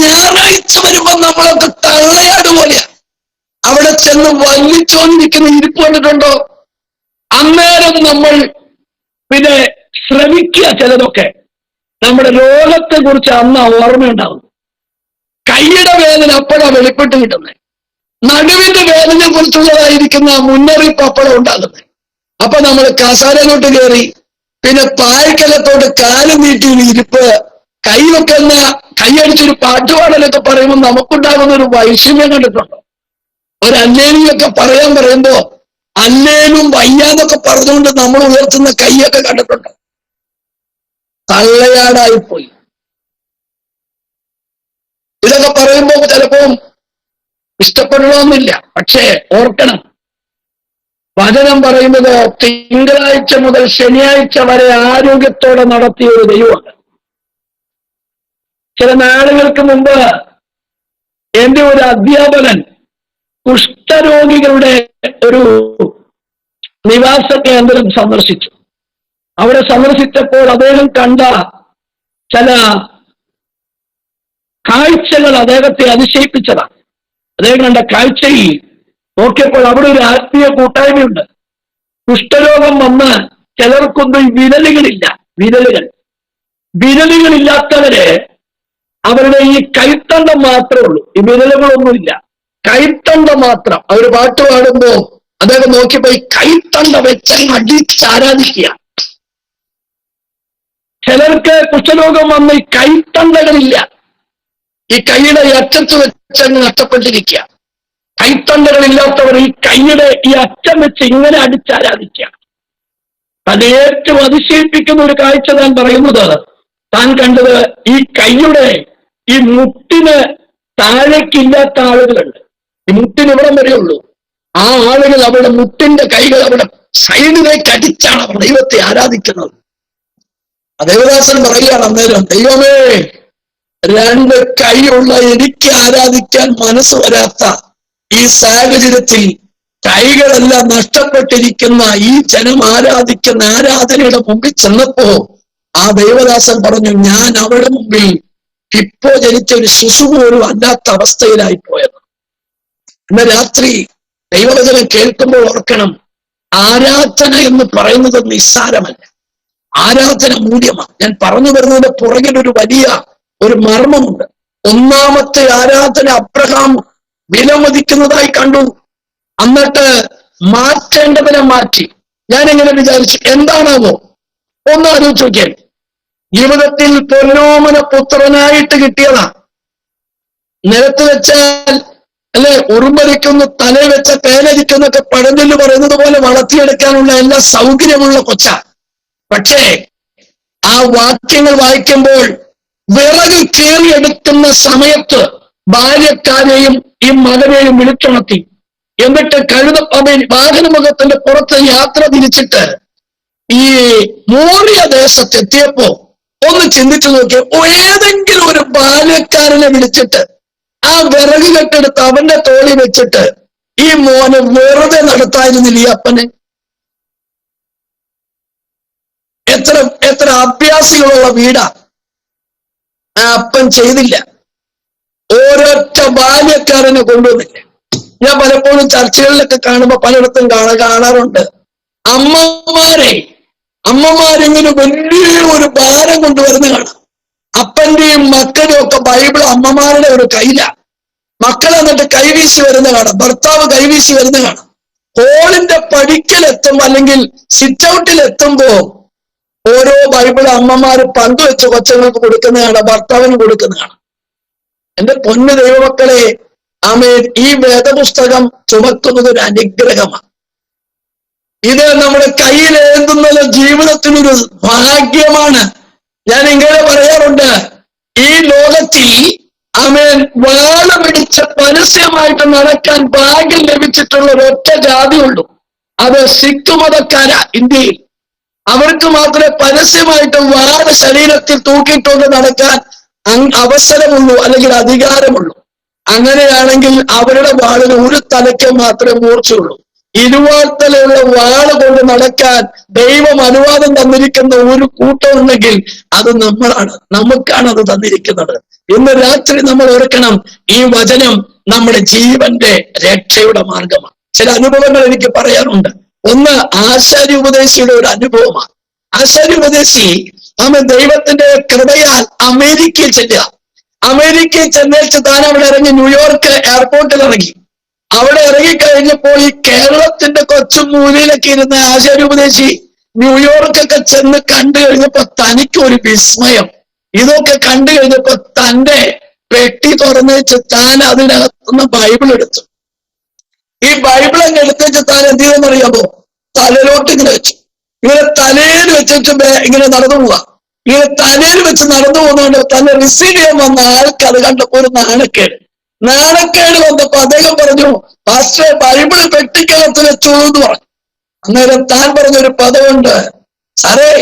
ഞായറാഴ്ച വരുമ്പോ നമ്മളൊക്കെ തള്ളയാട് പോലെയാ. അവിടെ ചെന്ന് വലിച്ചോണ്ടിരിക്കുന്ന ഇരിപ്പ് കണ്ടിട്ടുണ്ടോ? അന്നേരം നമ്മൾ പിന്നെ ശ്രമിക്കുക. ചിലതൊക്കെ നമ്മുടെ രോഗത്തെ കുറിച്ച് അന്ന് ഓർമ്മയുണ്ടാവും. കൈയുടെ വേദന അപ്പോഴാണ് വെളിപ്പെട്ട് കിട്ടുന്നത്. നടുവിന്റെ വേദനയെ കുറിച്ചുള്ളതായിരിക്കുന്ന മുന്നറിയിപ്പ് അപ്പോഴാണ് ഉണ്ടാകുന്നത്. അപ്പൊ നമ്മൾ കസാരയിലോട്ട് കയറി, പിന്നെ പായ്ക്കലത്തോട്ട് കാല് നീട്ടി ഇരിപ്പ്, കൈയൊക്കെ കൈയടിച്ചൊരു പാട്ടുപാടലൊക്കെ പറയുമ്പോൾ നമുക്കുണ്ടാകുന്ന ഒരു വൈഷമ്യം കണ്ടിട്ടുണ്ടോ? ഒരു അല്ലേലിയൊക്കെ പറയുമ്പോ അല്ലേലും വയ്യാന്നൊക്കെ പറഞ്ഞുകൊണ്ട് നമ്മൾ ഉയർത്തുന്ന കൈയൊക്കെ കണ്ടിട്ടുണ്ടോ? തള്ളയാടായിപ്പോയി. ഇതൊക്കെ പറയുമ്പോ ചിലപ്പോ ഇഷ്ടപ്പെടണമെന്നില്ല. പക്ഷേ ഓർക്കണം, വചനം പറയുന്നത് തിങ്കളാഴ്ച മുതൽ ശനിയാഴ്ച വരെ ആരോഗ്യത്തോടെ നടത്തിയ ഒരു ദൈവമാണ്. ചില നാളുകൾക്ക് മുമ്പ് എന്റെ ഒരു അധ്യാപകൻ കുഷ്ഠരോഗികളുടെ ഒരു നിവാസ കേന്ദ്രം സന്ദർശിച്ചു. അവിടെ സന്ദർശിച്ചപ്പോൾ അദ്ദേഹം കണ്ട ചില കാഴ്ചകൾ അദ്ദേഹത്തെ അതിശയിപ്പിച്ചതാണ്. അദ്ദേഹം കണ്ട കാഴ്ചയിൽ നോക്കിയപ്പോൾ അവിടെ ഒരു ആത്മീയ കൂട്ടായ്മയുണ്ട്. കുഷ്ഠരോഗം വന്ന് ചിലർക്കൊന്നും വിരലുകളില്ല. വിരലുകളില്ലാത്തവര് അവരുടെ ഈ കൈത്തണ്ടം മാത്രമേ ഉള്ളൂ, ഈ വിരലുകളൊന്നുമില്ല, കൈത്തണ്ടം മാത്രം. അവർ പാട്ട് പാടുമ്പോ അദ്ദേഹം നോക്കിയപ്പോ ഈ കൈത്തണ്ട വെച്ച് അടിച്ചാരാധിക്കുക. ചിലർക്ക് കുഷ്ഠരോഗം വന്ന് ഈ കൈത്തണ്ടകളില്ല, ഈ കൈയുടെ അറ്റത്ത് വെച്ചങ്ങ് നഷ്ടപ്പെട്ടിരിക്കുക. കൈത്തണ്ടകളില്ലാത്തവർ ഈ കൈയുടെ ഈ അറ്റം വെച്ച് ഇങ്ങനെ അടിച്ചാരാധിക്കുക. അത് ഏറ്റവും അതിശയിപ്പിക്കുന്ന ഒരു കാഴ്ച താൻ പറയുന്നത്, താൻ കണ്ടത് ഈ കൈയുടെ ഈ മുട്ടിന് താഴേക്കില്ലാത്ത ആളുകളുണ്ട്. ഈ മുട്ടിന് ഇവിടം വരെയുള്ളൂ. ആ ആളുകൾ അവരുടെ മുട്ടിന്റെ കൈകൾ അവിടെ സൈഡിലേക്ക് അടിച്ചാണ് അവർ ദൈവത്തെ ആരാധിക്കുന്നത്. ദേവദാസൻ പറയുകയാണ് അന്നേരം, ദൈവമേ, രണ്ട് കൈയുള്ള എനിക്ക് ആരാധിക്കാൻ മനസ്സ് വരാത്ത ഈ സാഹചര്യത്തിൽ കൈകളെല്ലാം നഷ്ടപ്പെട്ടിരിക്കുന്ന ഈ ജനം ആരാധിക്കുന്ന ആരാധനയുടെ മുമ്പിൽ ചെന്നപ്പോ ആ ദൈവദാസൻ പറഞ്ഞു, ഞാൻ അവരുടെ മുമ്പിൽ ഇപ്പോ ജനിച്ച ഒരു ശിശു പോലും അല്ലാത്ത അവസ്ഥയിലായി പോയത്. ഇന്ന് രാത്രി ദൈവവചനം കേൾക്കുമ്പോൾ ഓർക്കണം, ആരാധന എന്ന് പറയുന്നത് നിസ്സാരമല്ല. ആരാധന മൂല്യമാണ്. ഞാൻ പറഞ്ഞു വരുന്നതിന്റെ പുറകിൽ ഒരു വലിയ ഒരു മർമ്മമുണ്ട്. ഒന്നാമത്തെ ആരാധന അബ്രഹാം വിലമതിക്കുന്നതായി കണ്ടു. എന്നിട്ട് മാറ്റേണ്ടതിനെ മാറ്റി. ഞാൻ എങ്ങനെ വിചാരിച്ചു, എന്താണാവോ? ഒന്ന് ആലോചിച്ച് നോക്കിയാൽ, ജീവിതത്തിൽ പൊന്നോമന പുത്രനായിട്ട് കിട്ടിയതാ. നിലത്ത് വെച്ചാൽ അല്ലെ ഉറുമ്പരിക്കുന്നു, തലയിൽ വെച്ച തേനരിക്കുന്നൊക്കെ പഴഞ്ചൊല്ല് പറയുന്നത് പോലെ വളർത്തിയെടുക്കാനുള്ള എല്ലാ സൗകര്യമുള്ള കൊച്ച. പക്ഷേ ആ വാക്യങ്ങൾ വായിക്കുമ്പോൾ വിറക് കീറിയെടുക്കുന്ന സമയത്ത് ഭാര്യക്കാരെയും ഈ മകനെയും വിളിച്ചുണർത്തി. എന്നിട്ട് വാഹനമുഖത്തിന്റെ പുറത്ത് യാത്ര തിരിച്ചിട്ട് ഈ മോറിയ ദേശത്തെത്തിയപ്പോ ഒന്ന് ചിന്തിച്ചു നോക്കിയ, ഏതെങ്കിലും ഒരു ബാല്യക്കാരനെ വിളിച്ചിട്ട് ആ വിറക് കെട്ടെടുത്ത് അവന്റെ തോളി വെച്ചിട്ട് ഈ മോനെ വെറുതെ നടത്തായിരുന്നില്ല ഈ അപ്പനെ? എത്ര അഭ്യാസികളുള്ള വീടാ. ആ അപ്പൻ ചെയ്തില്ല. ഓരൊറ്റ ബാല്യക്കാരനെ കൊണ്ടുവന്നില്ല. ഞാൻ പലപ്പോഴും ചർച്ചകളിലൊക്കെ കാണുമ്പോ പലയിടത്തും കാണാറുണ്ട്, അമ്മമാരിങ്ങനെ വലിയ ഒരു ഭാരം കൊണ്ടുവരുന്ന കാണാം. അപ്പന്റെയും മക്കളുടെയും ഒക്കെ ബൈബിൾ അമ്മമാരുടെ ഒരു കയ്യില. മക്കൾ എന്നിട്ട് കൈവീശി വരുന്ന കാണാം, ഭർത്താവ് കൈവീശി വരുന്ന കാണാം. ഹോളിന്റെ പടിക്കലെത്തുമ്പോ അല്ലെങ്കിൽ സിറ്റ് ഔട്ടിൽ എത്തുമ്പോ ഓരോ ബൈബിൾ അമ്മമാര് പങ്കുവെച്ച് കൊച്ചുങ്ങൾക്ക് കൊടുക്കുന്നതാണ്, ഭർത്താവിന് കൊടുക്കുന്നതാണ്. എന്റെ പൊന്നു ദൈവമക്കളെ, ആമേൻ, ഈ വേദപുസ്തകം ചുമക്കുന്നത് ഒരു അനുഗ്രഹമാണ്. ഇത് നമ്മുടെ കയ്യിൽ എഴുതുന്നത് ജീവിതത്തിനൊരു ഭാഗ്യമാണ്. ഞാൻ ഇങ്ങനെ പറയാറുണ്ട്, ഈ ലോകത്തിൽ ആമേൻ വാള പിടിച്ച് പരസ്യമായിട്ട് നടക്കാൻ ഭാഗ്യം ലഭിച്ചിട്ടുള്ള ഒരൊറ്റ ജാതിയുള്ളൂ. അത് സിഖ് മതക്കാരാ ഇന്ത്യയിൽ. അവർക്ക് മാത്രമേ പരസ്യമായിട്ട് വാള ശരീരത്തിൽ തൂക്കിയിട്ടുണ്ട് നടക്കാൻ അവസരമുള്ളൂ, അല്ലെങ്കിൽ അധികാരമുള്ളൂ. അങ്ങനെയാണെങ്കിൽ അവരുടെ വാളിന് ഒരു തലയ്ക്ക് മാത്രമേ മൂർച്ചയുള്ളൂ. ഇരുവാൾത്തലയുള്ള വാള് കൊണ്ട് നടക്കാൻ ദൈവം അനുവാദം തന്നിരിക്കുന്ന ഒരു കൂട്ടം ഉണ്ടെങ്കിൽ അത് നമുക്കാണ് അത് തന്നിരിക്കുന്നത്. ഇന്ന് രാത്രി നമ്മൾ ഓർക്കണം, ഈ വചനം നമ്മുടെ ജീവന്റെ രക്ഷയുടെ മാർഗമാണ്. ചില അനുഭവങ്ങൾ എനിക്ക് പറയാനുണ്ട്. ഒന്ന് ആശാര്യോപദേശിയുടെ ഒരു അനുഭവമാണ്. ആശാര്യോപദേശി അവൻ ദൈവത്തിന്റെ കൃപയാൽ അമേരിക്കയിൽ ചെല്ലുക. അമേരിക്കയിൽ ചെന്നേച്ച് താൻ അവിടെ ഇറങ്ങി ന്യൂയോർക്ക് എയർപോർട്ടിൽ ഇറങ്ങി. അവിടെ ഇറങ്ങിക്കഴിഞ്ഞപ്പോൾ ഈ കേരളത്തിന്റെ കൊച്ചു മൂലയിലൊക്കെ ഇരുന്ന ആശാര്യോപദേശി ന്യൂയോർക്കൊക്കെ ചെന്ന് കണ്ടു കഴിഞ്ഞപ്പോ തനിക്ക് ഒരു വിസ്മയം. ഇതൊക്കെ കണ്ടു കഴിഞ്ഞപ്പോ തന്റെ പെട്ടി തുറന്നേച്ച് താൻ അതിനകത്തുനിന്ന് ബൈബിൾ എടുത്തു. ഈ ബൈബിൾ അങ്ങ് എടുത്തേച്ച് താൻ എന്ത് ചെയ്തെന്നറിയാമോ? തലയിലോട്ട് ഇങ്ങനെ വെച്ചു. ഇങ്ങനെ തലയിൽ വെച്ചിട്ട് ഇങ്ങനെ നടന്നു പോവാ. ഇങ്ങനെ തലയിൽ വെച്ച് നടന്നു പോകുന്നതുകൊണ്ട് തന്നെ റിസീവ് ചെയ്യാൻ വന്ന ആൾക്ക് അത് കണ്ടപ്പോ ഒരു നാണക്കേട് വന്നപ്പോ അദ്ദേഹം പറഞ്ഞു, പാസ്റ്ററെ ബൈബിള് പെട്ടിക്കകത്ത് വെച്ചോളൂ എന്ന് പറഞ്ഞു. അന്നേരം താൻ പറഞ്ഞൊരു പദമുണ്ട്, സാറേ,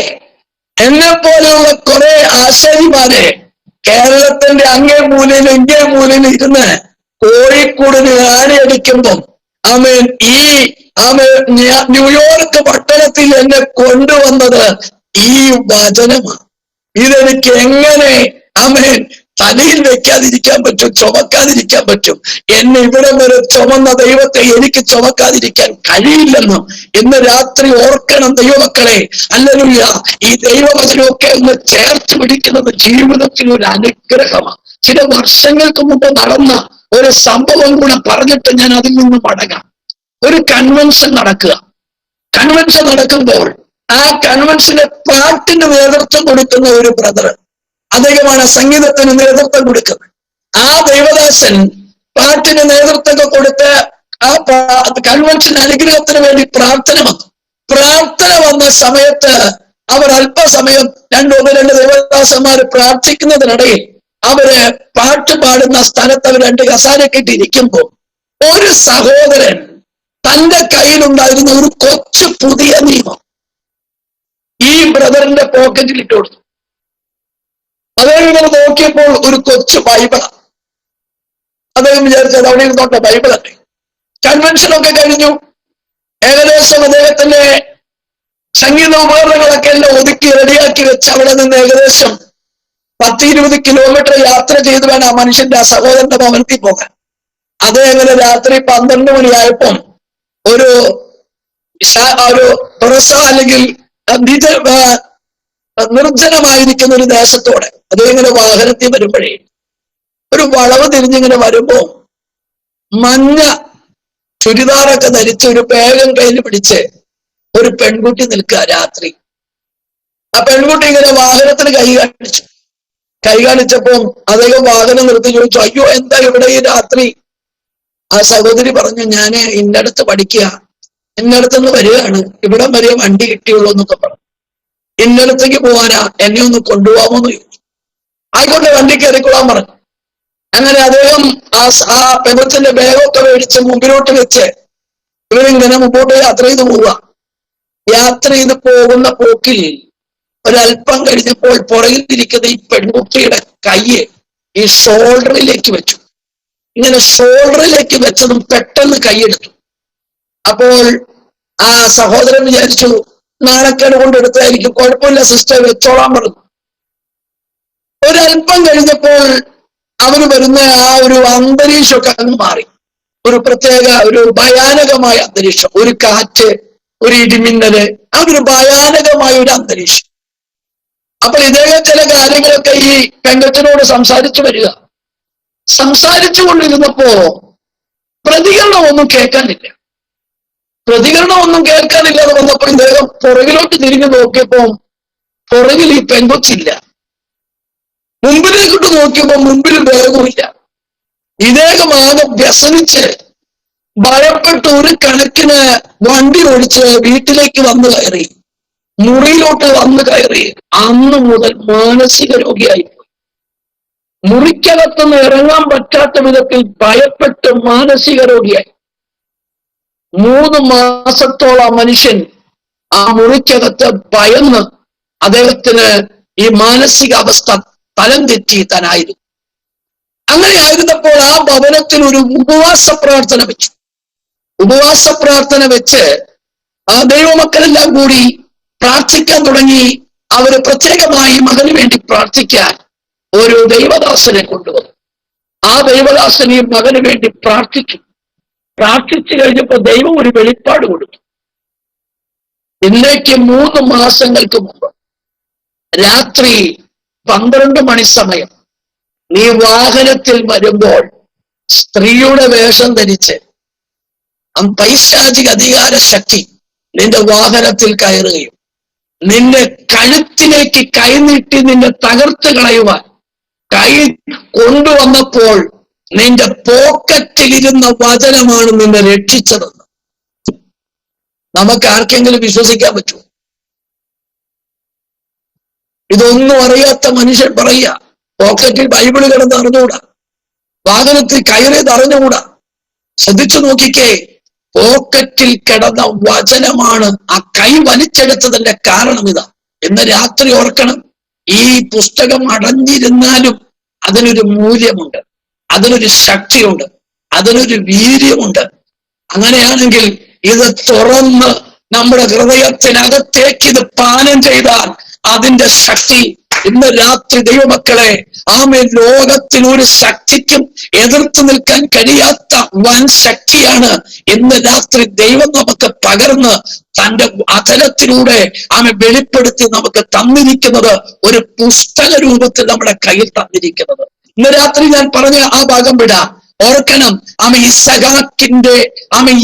എന്നെ പോലെയുള്ള കുറെ ആശാരിമാരെ കേരളത്തിന്റെ അങ്ങേ മൂലയിലും ഇങ്ങേ മൂലയിലും ഇരുന്ന് കോഴിക്കോടിന് ആനയടിക്കുമ്പം ന്യൂയോർക്ക് പട്ടണത്തിൽ എന്നെ കൊണ്ടുവന്നത് ഈ വചനമാണ്. ഇതെനിക്ക് എങ്ങനെ തലയിൽ വെക്കാതിരിക്കാൻ പറ്റും, ചുമക്കാതിരിക്കാൻ പറ്റും. എന്നെ ഇവിടെ വരെ ചുമന്ന ദൈവത്തെ എനിക്ക് ചുമക്കാതിരിക്കാൻ കഴിയില്ലെന്നും ഇന്ന് രാത്രി ഓർക്കണം ദൈവമക്കളെ. ഹല്ലേലൂയ. ഈ ദൈവവചനമൊക്കെ ഒന്ന് ചേർത്ത് പിടിക്കുന്നത് ജീവിതത്തിൽ ഒരു അനുഗ്രഹമാണ്. ചില വർഷങ്ങൾക്ക് മുമ്പ് നടന്ന ഒരു സംഭവം കൂടെ പറഞ്ഞിട്ട് ഞാൻ അതിൽ നിന്ന് മടങ്ങാം. ഒരു കൺവെൻഷൻ നടക്കുക. കൺവെൻഷൻ നടക്കുമ്പോൾ ആ കൺവെൻഷന് പാട്ടിന് നേതൃത്വം കൊടുക്കുന്ന ഒരു ബ്രദർ, അദ്ദേഹമാണ് സംഗീതത്തിന് നേതൃത്വം കൊടുക്കുന്നത്. ആ ദൈവദാസൻ പാട്ടിന് നേതൃത്വം കൊടുത്ത് ആ കൺവെൻഷൻ അനുഗ്രഹത്തിന് വേണ്ടി പ്രാർത്ഥന വന്നു. പ്രാർത്ഥന വന്ന സമയത്ത് അവർ അല്പസമയം രണ്ട് ദൈവദാസന്മാർ പ്രാർത്ഥിക്കുന്നതിനിടയിൽ അവര് പാട്ട് പാടുന്ന സ്ഥലത്ത് അവർ രണ്ട് കസാരക്കെട്ടി ഇരിക്കുമ്പോൾ ഒരു സഹോദരൻ തന്റെ കയ്യിലുണ്ടായിരുന്ന ഒരു കൊച്ചു പുതിയ നിയമം ഈ ബ്രദറിന്റെ പോക്കറ്റിൽ ഇട്ട് കൊടുത്തു. അദ്ദേഹം ഇങ്ങനെ നോക്കിയപ്പോൾ ഒരു കൊച്ചു ബൈബിളാണ്. അദ്ദേഹം വിചാരിച്ചത് അവിടെ ഇരുന്നോട്ടെ, ബൈബിളല്ലേ. കൺവെൻഷനൊക്കെ കഴിഞ്ഞു. ഏകദേശം അദ്ദേഹത്തിന്റെ സംഗീത ഉപകരണങ്ങളൊക്കെ എല്ലാം ഒതുക്കി റെഡിയാക്കി വെച്ച് അവിടെ നിന്ന് ഏകദേശം 10-20 കിലോമീറ്റർ യാത്ര ചെയ്ത് വേണം ആ മനുഷ്യന്റെ ആ സഹോദരന്റെ ഭവനത്തിൽ പോകാൻ. അതേപോലെ രാത്രി 12 മണിയായപ്പം ഒരു തുറസ അല്ലെങ്കിൽ നിർജ്ജനമായിരിക്കുന്ന ഒരു ദേശത്തോടെ അതിങ്ങനെ വാഹനത്തിൽ വരുമ്പോഴേ ഒരു വളവ് തിരിഞ്ഞിങ്ങനെ വരുമ്പോ മഞ്ഞ ചുരിദാറൊക്കെ ധരിച്ച് ഒരു ബാഗം കയ്യിൽ പിടിച്ച് ഒരു പെൺകുട്ടി നിൽക്കുക രാത്രി. ആ പെൺകുട്ടി ഇങ്ങനെ വാഹനത്തിന് കൈ കാണിച്ചപ്പോ അദ്ദേഹം വാഹനം നിർത്തി ചോദിച്ചു, അയ്യോ എന്താ ഇവിടെ ഈ രാത്രി? ആ സഹോദരി പറഞ്ഞു, ഞാന് ഇന്നടത്ത് പഠിക്കുക, ഇന്നടത്തുനിന്ന് വരികയാണ്, ഇവിടെ വരെ വണ്ടി കിട്ടിയുള്ളൂ എന്നൊക്കെ പറഞ്ഞു. ഇന്നടത്തേക്ക് പോവാനാ, എന്നെ ഒന്ന് കൊണ്ടുപോകാമെന്ന് ചോദിച്ചു. ആയിക്കോട്ടെ, വണ്ടി കയറിക്കൊള്ളാൻ പറഞ്ഞു. അങ്ങനെ അദ്ദേഹം ആ പെൺകൊച്ചിന്റെ ബാഗൊക്കെ മേടിച്ച് മുമ്പിലോട്ട് വെച്ച് ഇവരിങ്ങനെ മുമ്പോട്ട് യാത്ര ചെയ്ത് പോവുക. യാത്ര ചെയ്ത് പോകുന്ന പോക്കിൽ ഒരല്പം കഴിഞ്ഞപ്പോൾ പുറകിലിരിക്കുന്ന ഈ പെൺകുട്ടിയുടെ കയ്യ് ഈ ഷോൾഡറിലേക്ക് വെച്ചു. ഇങ്ങനെ ഷോൾഡറിലേക്ക് വെച്ചതും പെട്ടെന്ന് കൈയെടുത്തു. അപ്പോൾ ആ സഹോദരൻ വിചാരിച്ചു നാണക്കേട് കൊണ്ടെടുത്തായിരിക്കും, കുഴപ്പമില്ല സിസ്റ്റർ വെച്ചോളാൻ പറഞ്ഞു. ഒരല്പം കഴിഞ്ഞപ്പോൾ അവന് വരുന്ന ആ ഒരു അന്തരീക്ഷമൊക്കെ അങ്ങ് മാറി. ഒരു പ്രത്യേക ഒരു ഭയാനകമായ അന്തരീക്ഷം, ഒരു കാറ്റ്, ഒരു ഇടിമിന്നല്, ആ ഒരു ഭയാനകമായ ഒരു അന്തരീക്ഷം. അപ്പോൾ ഇദ്ദേഹം ചില കാര്യങ്ങളൊക്കെ ഈ പെങ്കച്ചനോട് സംസാരിച്ചു വരിക. സംസാരിച്ചു കൊണ്ടിരുന്നപ്പോ പ്രതികരണമൊന്നും കേൾക്കാനില്ല. കേൾക്കാനില്ലാതെ വന്നപ്പോൾ ഇദ്ദേഹം പുറകിലോട്ട് തിരിഞ്ഞു നോക്കിയപ്പോ പുറകിൽ ഈ പെങ്കൊച്ചില്ല. മുമ്പിലേക്കിട്ട് നോക്കിയപ്പോ മുമ്പിൽ വേഗമില്ല. ഇദ്ദേഹം ആകെ വ്യസനിച്ച് ഭയപ്പെട്ട് ഒരു കണക്കിന് വണ്ടി ഓടിച്ച് വീട്ടിലേക്ക് വന്നു കയറി, മുറിയിലോട്ട് വന്നു കയറി. അന്ന് മുതൽ മാനസിക രോഗിയായിപ്പോയി. മുറിക്കകത്തുനിന്ന് ഇറങ്ങാൻ പറ്റാത്ത വിധത്തിൽ ഭയപ്പെട്ട് മാനസിക രോഗിയായി. 3 മാസത്തോളം മനുഷ്യൻ ആ മുറിക്കകത്ത് ഭയന്ന് അദ്ദേഹത്തിന് ഈ മാനസികാവസ്ഥ തലം തെറ്റിത്താനായിരുന്നു. അങ്ങനെ ആയിരുന്നപ്പോൾ ആ ഭവനത്തിൽ ഒരു ഉപവാസ പ്രാർത്ഥന വെച്ചു. ഉപവാസ പ്രാർത്ഥന വെച്ച് ആ ദൈവമക്കളെല്ലാം കൂടി പ്രാർത്ഥിക്കാൻ തുടങ്ങി. അവര് പ്രത്യേകമായി മകന് വേണ്ടി പ്രാർത്ഥിക്കാൻ ഒരു ദൈവദാസനെ കൊണ്ടുവന്നു. ആ ദൈവദാസൻ ഈ മകന് വേണ്ടി പ്രാർത്ഥിച്ചു കഴിഞ്ഞപ്പോ ദൈവം ഒരു വെളിപ്പാട് കൊടുത്തു. ഇന്നേക്ക് 3 മാസങ്ങൾക്ക് മുമ്പ് രാത്രി 12 മണി സമയം നീ വാഹനത്തിൽ വരുമ്പോൾ സ്ത്രീയുടെ വേഷം ധരിച്ച് പൈശാചിക അധികാര ശക്തി നിന്റെ വാഹനത്തിൽ കയറുകയും നിന്റെ കഴുത്തിലേക്ക് കൈനീട്ടി നിന്നെ തകർത്ത് കളയുവാൻ കൈ കൊണ്ടുവന്നപ്പോൾ നിന്റെ പോക്കറ്റിലിരുന്ന വചനമാണ് നിന്നെ രക്ഷിച്ചതെന്ന് നമുക്ക് ആർക്കെങ്കിലും വിശ്വസിക്കാൻ പറ്റുമോ? ഇതൊന്നും അറിയാത്ത മനുഷ്യൻ പറയുക പോക്കറ്റിൽ ബൈബിള് കിടന്ന് അറിഞ്ഞുകൂടാ, വാഹനത്തിൽ കയറിയത് അറിഞ്ഞുകൂടാ. ശ്രദ്ധിച്ചു നോക്കിക്കേ, പോക്കറ്റിൽ കിടന്ന വചനമാണ് ആ കൈ വലിച്ചെടുത്തതിന്റെ കാരണം. ഇതാ ഇന്ന് രാത്രി ഓർക്കണം, ഈ പുസ്തകം അടഞ്ഞിരുന്നാലും അതിനൊരു മൂല്യമുണ്ട്, അതിനൊരു ശക്തിയുണ്ട്, അതിനൊരു വീര്യമുണ്ട്. അങ്ങനെയാണെങ്കിൽ ഇത് തുറന്ന് നമ്മുടെ ഹൃദയത്തിനകത്തേക്ക് ഇത് പാനം ചെയ്താൽ അതിന്റെ ശക്തി ഇന്ന് രാത്രി ദൈവമക്കളെ, ലോകത്തിൽ ഒരു ശക്തിക്കും എതിർത്ത് നിൽക്കാൻ കഴിയാത്ത വൻ ശക്തിയാണ് ഇന്ന് രാത്രി ദൈവം നമുക്ക് പകർന്ന് തന്റെ അധരത്തിലൂടെ വെളിപ്പെടുത്തി നമുക്ക് തന്നിരിക്കുന്നത്. ഒരു പുസ്തക രൂപത്തിൽ നമ്മുടെ കയ്യിൽ തന്നിരിക്കുന്നത്. ഇന്ന് രാത്രി ഞാൻ പറഞ്ഞ ആ ഭാഗം വിടാം. ഓർക്കണം, ഇസഹാക്കിന്റെ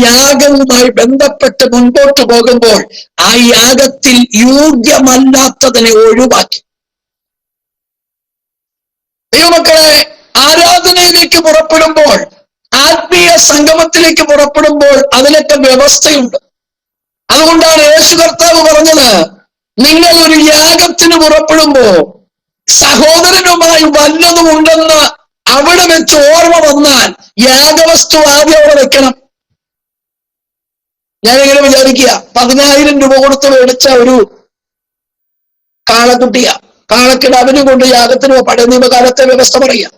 യാഗവുമായി ബന്ധപ്പെട്ട് മുൻപോട്ട് പോകുമ്പോൾ ആ യാഗത്തിൽ യോഗ്യമല്ലാത്തതിനെ ഒഴിവാക്കി. ദൈവമക്കളെ, ആരാധനയിലേക്ക് പുറപ്പെടുമ്പോൾ, ആത്മീയ സംഗമത്തിലേക്ക് പുറപ്പെടുമ്പോൾ അതിനൊക്കെ വ്യവസ്ഥയുണ്ട്. അതുകൊണ്ടാണ് യേശു കർത്താവ് പറഞ്ഞത്, നിങ്ങൾ ഒരു യാഗത്തിന് പുറപ്പെടുമ്പോ സഹോദരനുമായി വല്ലതും ഉണ്ടെന്ന് അവിടെ വെച്ച് ഓർമ്മ വന്നാൽ യാഗവസ്തു ആദ്യം അവിടെ വെക്കണം. ഞാനിങ്ങനെ വിചാരിക്കുക, 10,000 രൂപ കൊടുത്ത് മേടിച്ച ഒരു കാളക്കിടാവിനെ കൊണ്ട് യാഗത്തിന് പഴയ നിയമകാലത്തെ വ്യവസ്ഥ പറയാം.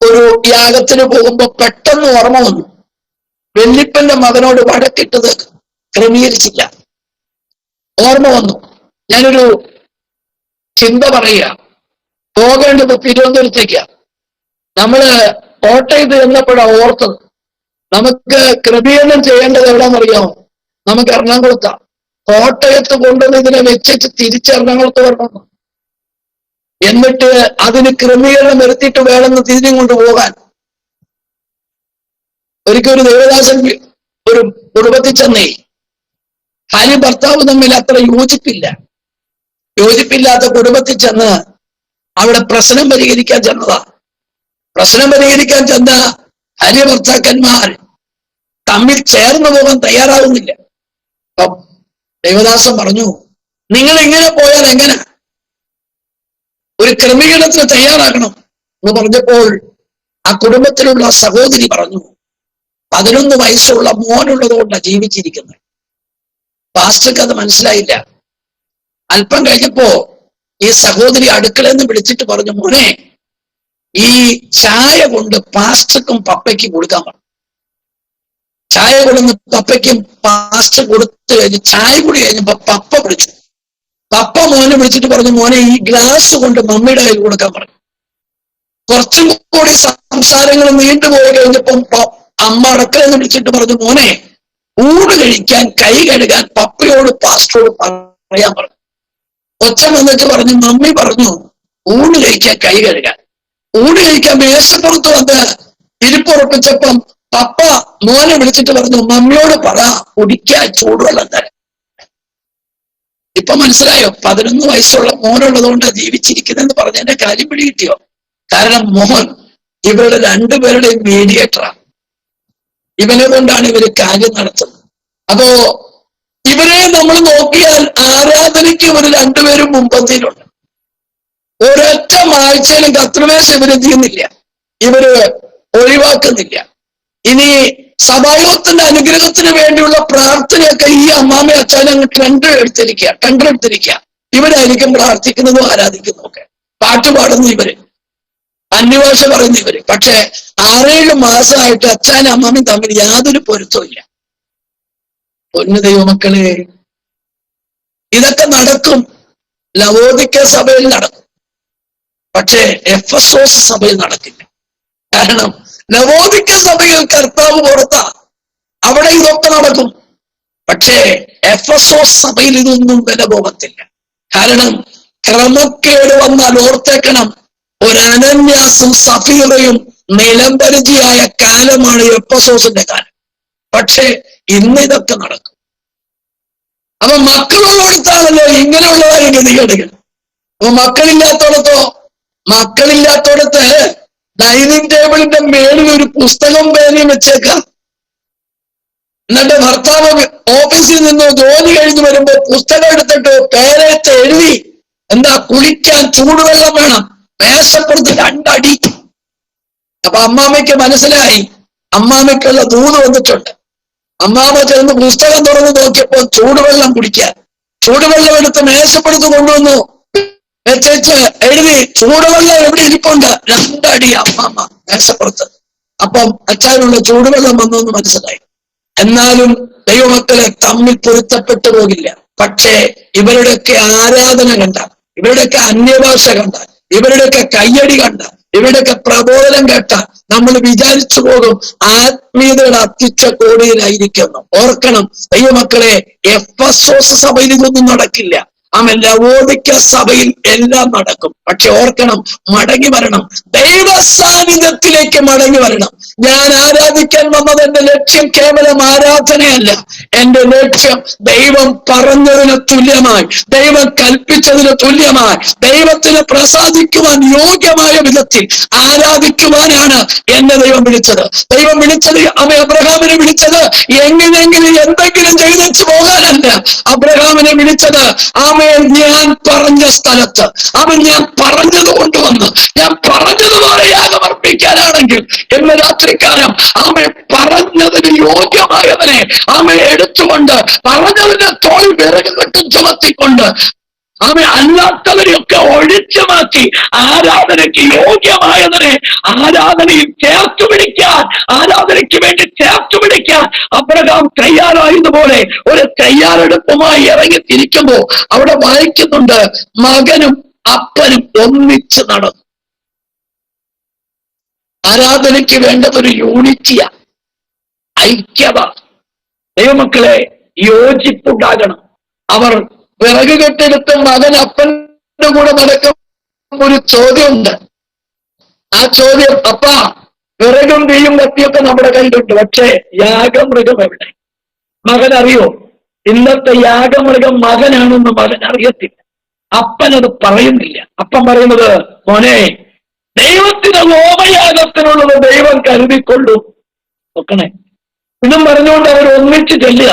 ഒരു യാഗത്തിന് പോകുമ്പോ പെട്ടെന്ന് ഓർമ്മ വന്നു, വെല്ലിപ്പന്റെ മകനോട് വഴക്കിട്ടത് ക്രമീകരിച്ചില്ല. ഓർമ്മ വന്നു. ഞാനൊരു ചിന്ത പറയുക, പോകേണ്ടത് തിരുവനന്തപുരത്തേക്കാ. നമ്മള് കോട്ടയത്ത് ചെന്നപ്പോഴാണ് ഓർത്തത്, നമുക്ക് ക്രമീകരണം ചെയ്യേണ്ടത് എവിടാന്നറിയാമോ? നമുക്ക് എറണാകുളത്താ. കോട്ടയത്ത് കൊണ്ടുവന്ന് ഇതിനെ വെച്ചിട്ട് തിരിച്ച് എറണാകുളത്ത് വരണം. എന്നിട്ട് അതിന് ക്രമീകരണം വരുത്തിയിട്ട് വേണമെന്ന് തിരിഞ്ഞും കൊണ്ട് പോകാൻ. ഒരിക്കൽ ഒരു ദേവദാസൻ ഒരു കുടുംബത്തിൽ ചെന്നേ, ഭാര്യ ഭർത്താവ് തമ്മിൽ അത്ര യോജിപ്പില്ലാത്ത കുടുംബത്തിൽ ചെന്ന് അവിടെ പ്രശ്നം പരിഹരിക്കാൻ ചെന്നതാ. പ്രശ്നം പരിഹരിക്കാൻ ചെന്ന ഭാര്യ ഭർത്താക്കന്മാർ തമ്മിൽ ചേർന്ന് പോകാൻ തയ്യാറാകുന്നില്ല. അപ്പം ദേവദാസൻ പറഞ്ഞു, നിങ്ങൾ ഇങ്ങനെ പോയാൽ എങ്ങനെ? ഒരു ക്രമീകരണത്തിന് തയ്യാറാക്കണം എന്ന് പറഞ്ഞപ്പോൾ ആ കുടുംബത്തിലുള്ള സഹോദരി പറഞ്ഞു, 11 വയസ്സുള്ള മോനുള്ളത് കൊണ്ടാണ് ജീവിച്ചിരിക്കുന്നത്. പാസ്റ്റർക്ക് അത് മനസ്സിലായില്ല. അല്പം കഴിഞ്ഞപ്പോ ഈ സഹോദരി അടുക്കളയിൽ നിന്ന് വിളിച്ചിട്ട് പറഞ്ഞു, മോനെ, ഈ ചായ കൊണ്ട് പാസ്റ്റർക്കും പപ്പയ്ക്കും കൊടുക്കാൻ പറഞ്ഞു. ചായ കൊണ്ടുവന്ന് പപ്പയ്ക്കും പാസ്റ്റർ കൊടുത്തു കഴിഞ്ഞ് ചായ കൂടി കഴിഞ്ഞപ്പോ പപ്പ വിളിച്ചു. പപ്പ മോനെ വിളിച്ചിട്ട് പറഞ്ഞു, മോനെ, ഈ ഗ്ലാസ് കൊണ്ട് മമ്മിയുടെ കയ്യിൽ കൊടുക്കാൻ പറഞ്ഞു. കുറച്ചും കൂടി സംസാരങ്ങൾ നീണ്ടുപോയി കഴിഞ്ഞപ്പം അമ്മ അടുക്കളയിൽ നിന്ന് വിളിച്ചിട്ട് പറഞ്ഞു, മോനെ, ഊണ് കഴിക്കാൻ കൈ കഴുകാൻ പപ്പയോട് പാസ്റ്ററോട് പറയാൻ പറഞ്ഞു. കൊച്ചൻ വന്നിട്ട് പറഞ്ഞു, മമ്മി പറഞ്ഞു ഊണ് കഴിക്കാൻ കൈ കഴുകാൻ. ഊണ് കഴിക്കാൻ മേശപ്പുറത്ത് വന്ന് ഇരിപ്പുറപ്പിച്ചപ്പം പപ്പ മോനെ വിളിച്ചിട്ട് പറഞ്ഞു, മമ്മിയോട് പറ കുടിക്കാൻ ചൂടുവെള്ളം തരാം. ഇപ്പൊ മനസ്സിലായോ? 11 വയസ്സുള്ള മോനുള്ളതുകൊണ്ട് ജീവിച്ചിരിക്കുന്നെന്ന് പറഞ്ഞതിന്റെ കാര്യം പിടികിട്ടിയോ? കാരണം മോൻ ഇവരുടെ രണ്ടുപേരുടെയും മീഡിയേറ്ററാണ്. ഇവനെ കൊണ്ടാണ് ഇവര് കാര്യം നടത്തുന്നത്. അപ്പോ ഇവരെ നമ്മൾ നോക്കിയാൽ ആരാധനയ്ക്ക് ഇവർ രണ്ടുപേരും മുമ്പന്തിയിലുണ്ട്. ഒരൊറ്റ ആഴ്ചയിലും കർത്തൃമേശ ഇവര് ചെയ്യുന്നില്ല, ഇവര് ഒഴിവാക്കുന്നില്ല. ഇനി സഭായോഗത്തിന്റെ അനുഗ്രഹത്തിന് വേണ്ടിയുള്ള പ്രാർത്ഥനയൊക്കെ ഈ അമ്മാമ അച്ഛൻ അങ്ങ് ടെൻഡർ എടുത്തിരിക്കുക. ഇവരായിരിക്കും പ്രാർത്ഥിക്കുന്നതും ആരാധിക്കുന്നതും ഒക്കെ. പാട്ട് പാടുന്നു ഇവര്, അന്യഭാഷ പറയുന്നു ഇവര്. പക്ഷെ 6-7 മാസമായിട്ട് അച്ഛനും അമ്മാമയും തമ്മിൽ യാതൊരു പൊരുത്തവും ഇല്ല. പൊന്നു ദൈവമക്കളെ, ഇതൊക്കെ നടക്കും. ലവോദിക്ക സഭയിൽ നടക്കും, പക്ഷേ എഫെസോസ് സഭയിൽ നടക്കില്ല. കാരണം ലവോദിക്ക സഭയിൽ കർത്താവ് പുറത്താ, അവിടെ ഇതൊക്കെ നടക്കും. പക്ഷേ എഫെസോസ് സഭയിൽ ഇതൊന്നും വില പോകത്തില്ല. കാരണം ക്രമക്കേട് വന്നാൽ ഓർത്തേക്കണം, ഒരു അനന്യാസും സഫീറയും നിലംപരിചയായ കാലമാണ് എഫെസോസിന്റെ കാലം. പക്ഷേ ഇന്ന് ഇതൊക്കെ നടക്കും. അപ്പൊ മക്കളുള്ളിടത്താണല്ലോ ഇങ്ങനെയുള്ളതായ ഗതികേടുകൾ. അപ്പൊ മക്കളില്ലാത്തോടത്ത് ഡൈനിങ് ടേബിളിന്റെ മേളിൽ ഒരു പുസ്തകം പേനയും വെച്ചേക്കാം. എന്നിട്ട് ഭർത്താവ് ഓഫീസിൽ നിന്ന് ജോലി കഴിഞ്ഞ് വരുമ്പോ പുസ്തകം എടുത്തിട്ട് പേരെടുത്ത് എഴുതി, എന്താ, കുളിക്കാൻ ചൂടുവെള്ളം വേണം, മേശപ്പുറത്ത് 2 അടി. അപ്പൊ അമ്മാമ്മയ്ക്ക് മനസ്സിലായി, അമ്മാമ്മയ്ക്കുള്ള ദൂത് വന്നിട്ടുണ്ട്. അമ്മാമ്മ ചെന്ന് പുസ്തകം തുറന്ന് നോക്കിയപ്പോ ചൂടുവെള്ളം കുടിക്കാൻ, ചൂടുവെള്ളം എടുത്ത് മേശപ്പുറത്ത് കൊണ്ടുവന്നു വെച്ചേച്ച് എഴുതി, ചൂടുവെള്ളം എവിടെ ഇരിപ്പുണ്ട്, 2 അടി അമ്മാമ്മ മേശപ്പുറത്ത്. അപ്പം അച്ഛനുള്ള ചൂടുവെള്ളം വന്നു എന്ന് മനസ്സിലായി. എന്നാലും ദൈവമക്കളെ തമ്മിൽ പൊരുത്തപ്പെട്ടു പോകില്ല. പക്ഷേ ഇവരുടെയൊക്കെ ആരാധന കണ്ട ഇവരുടെയൊക്കെ അന്യഭാഷ കണ്ട, ഇവരുടെയൊക്കെ കയ്യടി കണ്ട, ഇവരുടെയൊക്കെ പ്രബോധനം കേട്ട നമ്മൾ വിചാരിച്ചു പോകും ആത്മീയതയുടെ അത്യുച്ച കോടിയിലായിരിക്കുന്നു. ഓർക്കണം ദൈവമക്കളെ, എഫെസോസ് സഭയിൽ ഇതൊന്നും നടക്കില്ല. ലവോദിക്ക സഭയിൽ എല്ലാം നടക്കും. പക്ഷെ ഓർക്കണം, മടങ്ങി വരണം, ദൈവ സാന്നിധ്യത്തിലേക്ക് മടങ്ങി വരണം. ഞാൻ ആരാധിക്കാൻ വന്നത് എന്റെ ലക്ഷ്യം കേവലം ആരാധനയല്ല. എന്റെ ലക്ഷ്യം ദൈവം പറഞ്ഞതിന് തുല്യമായി, ദൈവം കൽപ്പിച്ചതിന് തുല്യമായി, ദൈവത്തിന് പ്രസാദിക്കുവാൻ യോഗ്യമായ വിധത്തിൽ ആരാധിക്കുവാനാണ് എന്നെ ദൈവം വിളിച്ചത്. ദൈവം വിളിച്ചത് അബ്രഹാമിനെ വിളിച്ചത് എങ്ങനെയെങ്കിലും എന്തെങ്കിലും ചെയ്തു പോകാനല്ല. അബ്രഹാമിനെ വിളിച്ചത് ഞാൻ പറഞ്ഞ സ്ഥലത്ത്, ഞാൻ പറഞ്ഞത് കൊണ്ടുവന്ന്, ഞാൻ പറഞ്ഞതുപോലെ യാഗമർപ്പിക്കാനാണെങ്കിൽ ഇന്ന് രാത്രിക്കാലം പറഞ്ഞതിന് യോഗ്യമായവനെ എടുത്തുകൊണ്ട്, പറഞ്ഞതിന്റെ തോൾ വിറക് കെട്ടും ചുമത്തിക്കൊണ്ട് അല്ലാത്തവരെയൊക്കെ ഒഴിച്ചു മാറ്റി ആരാധനയ്ക്ക് യോഗ്യമായതിനെ ആരാധനയിൽ ചേർത്തു പിടിക്കാൻ, ആരാധനയ്ക്ക് വേണ്ടി ചേർത്തു പിടിക്കാൻ അബ്രഹാം തയ്യാറായതുപോലെ ഒരു തയ്യാറെടുപ്പുമായി ഇറങ്ങി തിരിക്കുമ്പോ അവിടെ വായിക്കുന്നുണ്ട്, മകനും അപ്പനും ഒന്നിച്ച് നടന്നു. ആരാധനയ്ക്ക് വേണ്ടതൊരു യൂണിറ്റിയാ, ഐക്യത. ദൈവമക്കളെ, യോജിപ്പുണ്ടാകണം. അവർ വിറക് കെട്ടെടുത്ത് മകൻ അപ്പന്റെ കൂടെ നടക്കും. ഒരു ചോദ്യമുണ്ട്. ആ ചോദ്യം, അപ്പാ വിറകും തീയും കത്തിയൊക്കെ നമ്മുടെ കയ്യിലുണ്ട്, പക്ഷേ യാഗമൃഗം എവിടെ? മകൻ അറിയോ? ഇന്നത്തെ യാഗമൃഗം മകനാണെന്ന് മകൻ അറിയത്തില്ല. അപ്പനത് പറയുന്നില്ല. അപ്പൻ പറയുന്നത്, മോനെ, ദൈവത്തിന് ഹോമയാഗത്തിനുള്ളത് ദൈവം കരുതിക്കൊള്ളും. നോക്കണേ, ഇതും പറഞ്ഞുകൊണ്ട് അവർ ഒന്നിച്ച് ചെല്ലുക.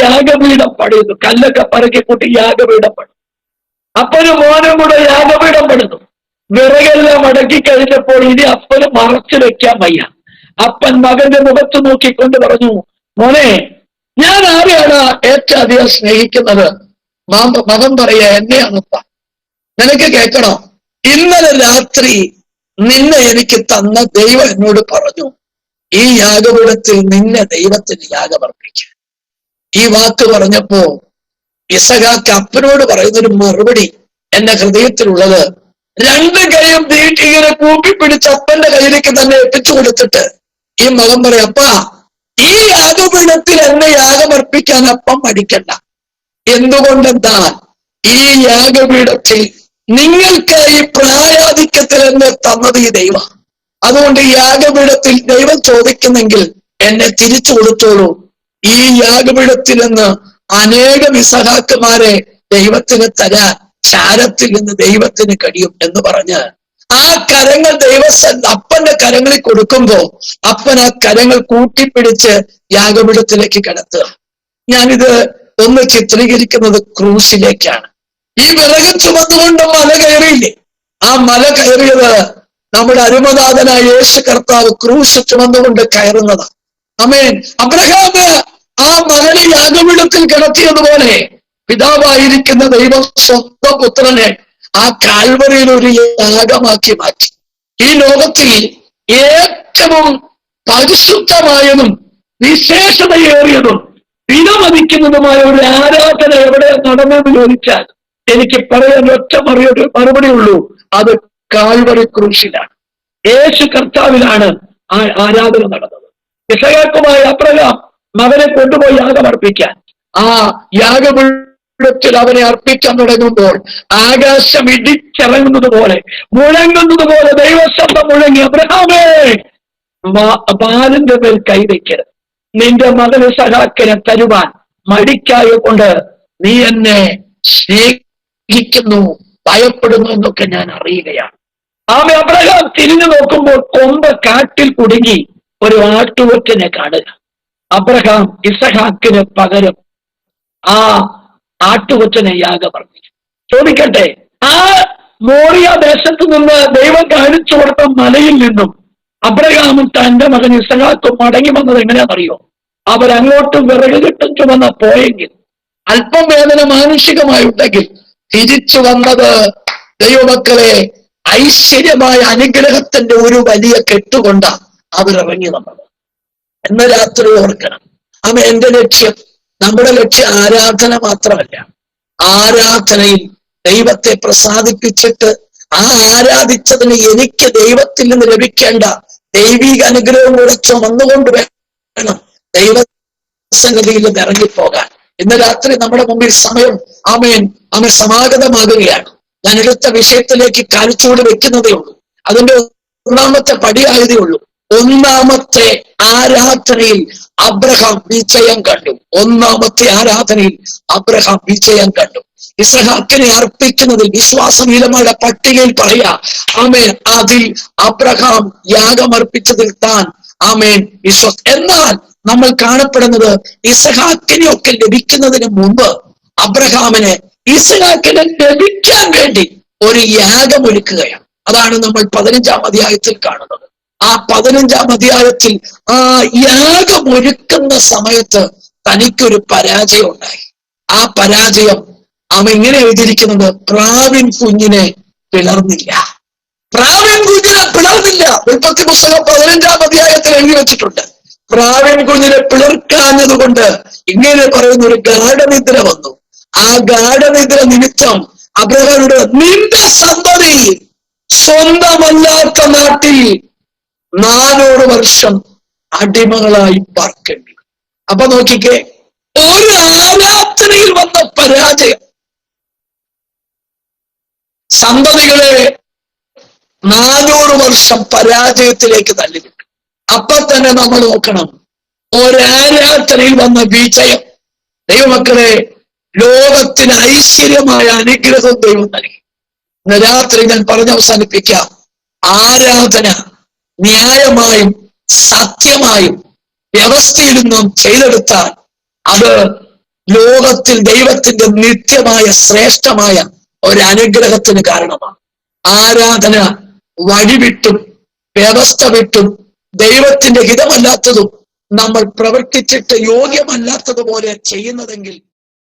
യാഗപീഠം പണിയുന്നു. കല്ലൊക്കെ പറക്കി കൂട്ടി യാഗപീഠം പണിതു. അപ്പനും മോനും കൂടെ യാഗപീഠം പണിതു. വിറകെല്ലാം അടക്കി കഴിഞ്ഞപ്പോൾ ഇനി അപ്പന് മറച്ചു വെക്കാൻ വയ്യ. അപ്പൻ മകന്റെ മുഖത്ത് നോക്കിക്കൊണ്ട് പറഞ്ഞു, മോനെ, ഞാൻ ആരെയാണ് ഏറ്റവും അധികം സ്നേഹിക്കുന്നത്? മകൻ പറയാ, എന്നെയാണപ്പ. നിനക്ക് കേൾക്കണോ? ഇന്നലെ രാത്രി നിന്നെ എനിക്ക് തന്ന ദൈവം എന്നോട് പറഞ്ഞു, ഈ യാഗപീഠത്തിൽ നിന്നെ ദൈവത്തിന് യാഗമർപ്പിക്കുക. ഈ വാക്ക് പറഞ്ഞപ്പോ ഇസഹാക്ക് അപ്പനോട് പറയുന്നൊരു മറുപടി എന്റെ ഹൃദയത്തിലുള്ളത്, രണ്ട് കൈയും നീട്ടി ഇങ്ങനെ കൂപ്പിപ്പിടിച്ച് അപ്പന്റെ കയ്യിലേക്ക് തന്നെ എത്തിച്ചു കൊടുത്തിട്ട് ഈ മകൻ പറയും, അപ്പാ, ഈ യാഗപീഠത്തിൽ എന്നെ യാഗമർപ്പിക്കാൻ അപ്പം മടിക്കണ്ട. എന്തുകൊണ്ടെന്നാൽ ഈ യാഗപീഠത്തിൽ നിങ്ങൾക്ക് ഈ പ്രായാധിക്യത്തിൽ എന്നെ തന്നത് ഈ ദൈവം. അതുകൊണ്ട് ഈ യാഗപീഠത്തിൽ ദൈവം ചോദിക്കുന്നെങ്കിൽ എന്നെ തിരിച്ചു കൊടുത്തോളൂ. ഈ യാഗപീഠത്തിൽ നിന്ന് അനേകം ഇസഹാക്കുമാരെ ദൈവത്തിന് തരാൻ ചാരത്തിൽ നിന്ന് ദൈവത്തിന് കഴിയും എന്ന് പറഞ്ഞ് ആ കരങ്ങൾ അപ്പന്റെ കരങ്ങളിൽ കൊടുക്കുമ്പോ അപ്പൻ ആ കരങ്ങൾ കൂട്ടിപ്പിടിച്ച് യാഗപീഠത്തിലേക്ക് കിടത്തുക. ഞാനിത് ഒന്ന് ചിത്രീകരിക്കുന്നത് ക്രൂശിലേക്കാണ്. ഈ വിറക് ചുമന്നുകൊണ്ട് മല കയറിയില്ലേ? ആ മല കയറിയത് നമ്മുടെ അരുമനാഥനായ യേശു കർത്താവ് ക്രൂശ് ചുമന്നുകൊണ്ട് കയറുന്നതാണ്. ആമേൻ. അബ്രഹാം ആ മകനെ യാഗപീഠത്തിൽ കിടത്തിയതുപോലെ പിതാവായിരിക്കുന്ന ദൈവം സ്വന്തം പുത്രനെ ആ കാൽവറിയിൽ ഒരു യാഗമാക്കി മാറ്റി. ഈ ലോകത്തിൽ ഏറ്റവും പരിശുദ്ധമായതും വിശേഷതയേറിയതും വിലമതിക്കുന്നതുമായ ഒരു ആരാധന എവിടെ നടന്നെന്ന് ചോദിച്ചാൽ എനിക്ക് പറയാൻ ഒറ്റ മറുപടി ഉള്ളൂ, അത് കാൽവറി ക്രൂശിലാണ്. യേശു കർത്താവിലാണ് ആ ആരാധന നടന്നത്. ഇസഹാക്കുമായ അബ്രഹാം മകനെ കൊണ്ടുപോയി യാഗമർപ്പിക്കാൻ ആ യാഗപീഠത്തിൽ അവനെ അർപ്പിക്കാൻ തുടങ്ങുമ്പോൾ ആകാശം ഇടിച്ചിറങ്ങുന്നത് പോലെ മുഴങ്ങുന്നത് പോലെ ദൈവശബ്ദം മുഴങ്ങി, അബ്രഹാമേ, ബാലന്റെ മേൽ കൈവയ്ക്കരുത്. നിന്റെ മകന് ഇസഹാക്കിനെ തരുവാൻ മടിക്കായ കൊണ്ട് നീ എന്നെ സ്നേഹിക്കുന്നു, ഭയപ്പെടുന്നു എന്നൊക്കെ ഞാൻ അറിയുകയാണ്. അബ്രഹാം തിരിഞ്ഞു നോക്കുമ്പോൾ കൊമ്പ് കാട്ടിൽ കുടുങ്ങി ഒരു ആട്ടുകൊറ്റനെ കാണുക. അബ്രഹാം ഇസഹാക്കിന് പകരം ആ ആട്ടുകൊറ്റനെ യാഗമർപ്പിച്ചു. ചോദിക്കട്ടെ, ആ മോറിയ ദേശത്ത് നിന്ന് ദൈവം കാണിച്ചു കൊടുത്ത മലയിൽ നിന്നും അബ്രഹാമും തന്റെ മകൻ ഇസഹാക്കും മടങ്ങി വന്നത് എങ്ങനെയാണെന്നറിയോ? അവരങ്ങോട്ടും വിറക് കെട്ടും ചുമന്ന പോയെങ്കിൽ, അല്പം വേദന മാനുഷികമായുണ്ടെങ്കിൽ തിരിച്ചു വന്നത് ദൈവമക്കളെ ഐശ്വര്യമായ അനുഗ്രഹത്തിന്റെ ഒരു വലിയ കെട്ടുകൊണ്ട അവരിറങ്ങി വന്നത്. എന്ന് രാത്രി ഓർക്കണം. എന്റെ ലക്ഷ്യം, നമ്മുടെ ലക്ഷ്യം ആരാധന മാത്രമല്ല. ആരാധനയിൽ ദൈവത്തെ പ്രസാദിപ്പിച്ചിട്ട് ആ ആരാധിച്ചതിന് എനിക്ക് ദൈവത്തിൽ നിന്ന് ലഭിക്കേണ്ട ദൈവിക അനുഗ്രഹം കൂടെ ചുമന്നുകൊണ്ട് വേണം ദൈവസന്നിധിയിൽ നിന്ന് ഇറങ്ങിപ്പോകാൻ. ഇന്ന് രാത്രി നമ്മുടെ മുമ്പിൽ സമയം ആമേൻ സമാഗതമാകുകയാണ്. ഞാൻ അടുത്ത വിഷയത്തിലേക്ക് കാൽച്ചുവട് വെക്കുന്നതേ ഉള്ളൂ. അതിന്റെ ഒന്നാമത്തെ പടിയായതേ ഉള്ളൂ. ഒന്നാമത്തെ ആരാധനയിൽ അബ്രഹാം വിജയം കണ്ടു. ഒന്നാമത്തെ ആരാധനയിൽ അബ്രഹാം വിജയം കണ്ടു. ഇസഹാക്കിനെ അർപ്പിക്കുന്നതിൽ വിശ്വാസഹീനമായ പട്ടികയിൽ പറയാ ആമേൻ, അതിൽ അബ്രഹാം യാഗമർപ്പിച്ചതിൽ താൻ ആമേൻ എന്നാൽ നമ്മൾ കാണപ്പെടുന്നത് ഇസഹാക്കിനെയൊക്കെ ലഭിക്കുന്നതിന് മുമ്പ് അബ്രഹാമിന് ഇസഹാക്കിനെ ലഭിക്കാൻ വേണ്ടി ഒരു യാഗം ഒരുക്കുകയാണ്. അതാണ് നമ്മൾ 15-ാം അധ്യായത്തിൽ കാണുന്നത്. ആ 15-ാം അധ്യായത്തിൽ ആ യാഗം ഒരുക്കുന്ന സമയത്ത് തനിക്കൊരു പരാജയം ഉണ്ടായി. ആ പരാജയം അവൻ ഇങ്ങനെ എഴുതിയിരിക്കുന്നത്, പ്രാവിൻ കുഞ്ഞിനെ പിളർന്നില്ല. പ്രാവിൻ കുഞ്ഞിനെ പിളർന്നില്ല. ഉൽപ്പത്തി പുസ്തകം 15-ാം അധ്യായത്തിൽ എഴുതി വെച്ചിട്ടുണ്ട്. പ്രാവിൻ കുഞ്ഞിനെ പിളർക്കാഞ്ഞത് കൊണ്ട് ഇങ്ങനെ പറയുന്ന ഒരു ഗാഢനിദ്ര വന്നു. ആ ഗാഢനിദ്ര നിമിത്തം അബ്രഹാമിനോട് നിന്റെ സന്തതി സ്വന്തമല്ലാത്ത നാട്ടിൽ 400 വർഷം അടിമകളായി പാർക്കേണ്ടി. അപ്പൊ നോക്കിക്കേ, ഒരു ആരാധനയിൽ വന്ന പരാജയം സന്തതികളെ 400 വർഷം പരാജയത്തിലേക്ക് തള്ളിവിട്ടു. അപ്പൊ തന്നെ നമ്മൾ നോക്കണം, ഒരാരാധനയിൽ വന്ന വിജയം. ദൈവമക്കളെ, ലോകത്തിന് ഐശ്വര്യമായ അനുഗ്രഹം ദൈവം നൽകി. ഇന്ന് രാത്രി ഞാൻ പറഞ്ഞ് അവസാനിപ്പിക്കാം. ആരാധന ന്യായമായും സത്യമായും വ്യവസ്ഥയിലും നാം ചെയ്തെടുത്താൽ അത് ലോകത്തിൽ ദൈവത്തിന്റെ നിത്യമായ ശ്രേഷ്ഠമായ ഒരു അനുഗ്രഹത്തിന് കാരണമാണ്. ആരാധന വഴിവിട്ടും വ്യവസ്ഥ വിട്ടും ദൈവത്തിന്റെ ഹിതമല്ലാത്തതും നമ്മൾ പ്രവർത്തിച്ചിട്ട് യോഗ്യമല്ലാത്തതുപോലെ ചെയ്യുന്നതെങ്കിൽ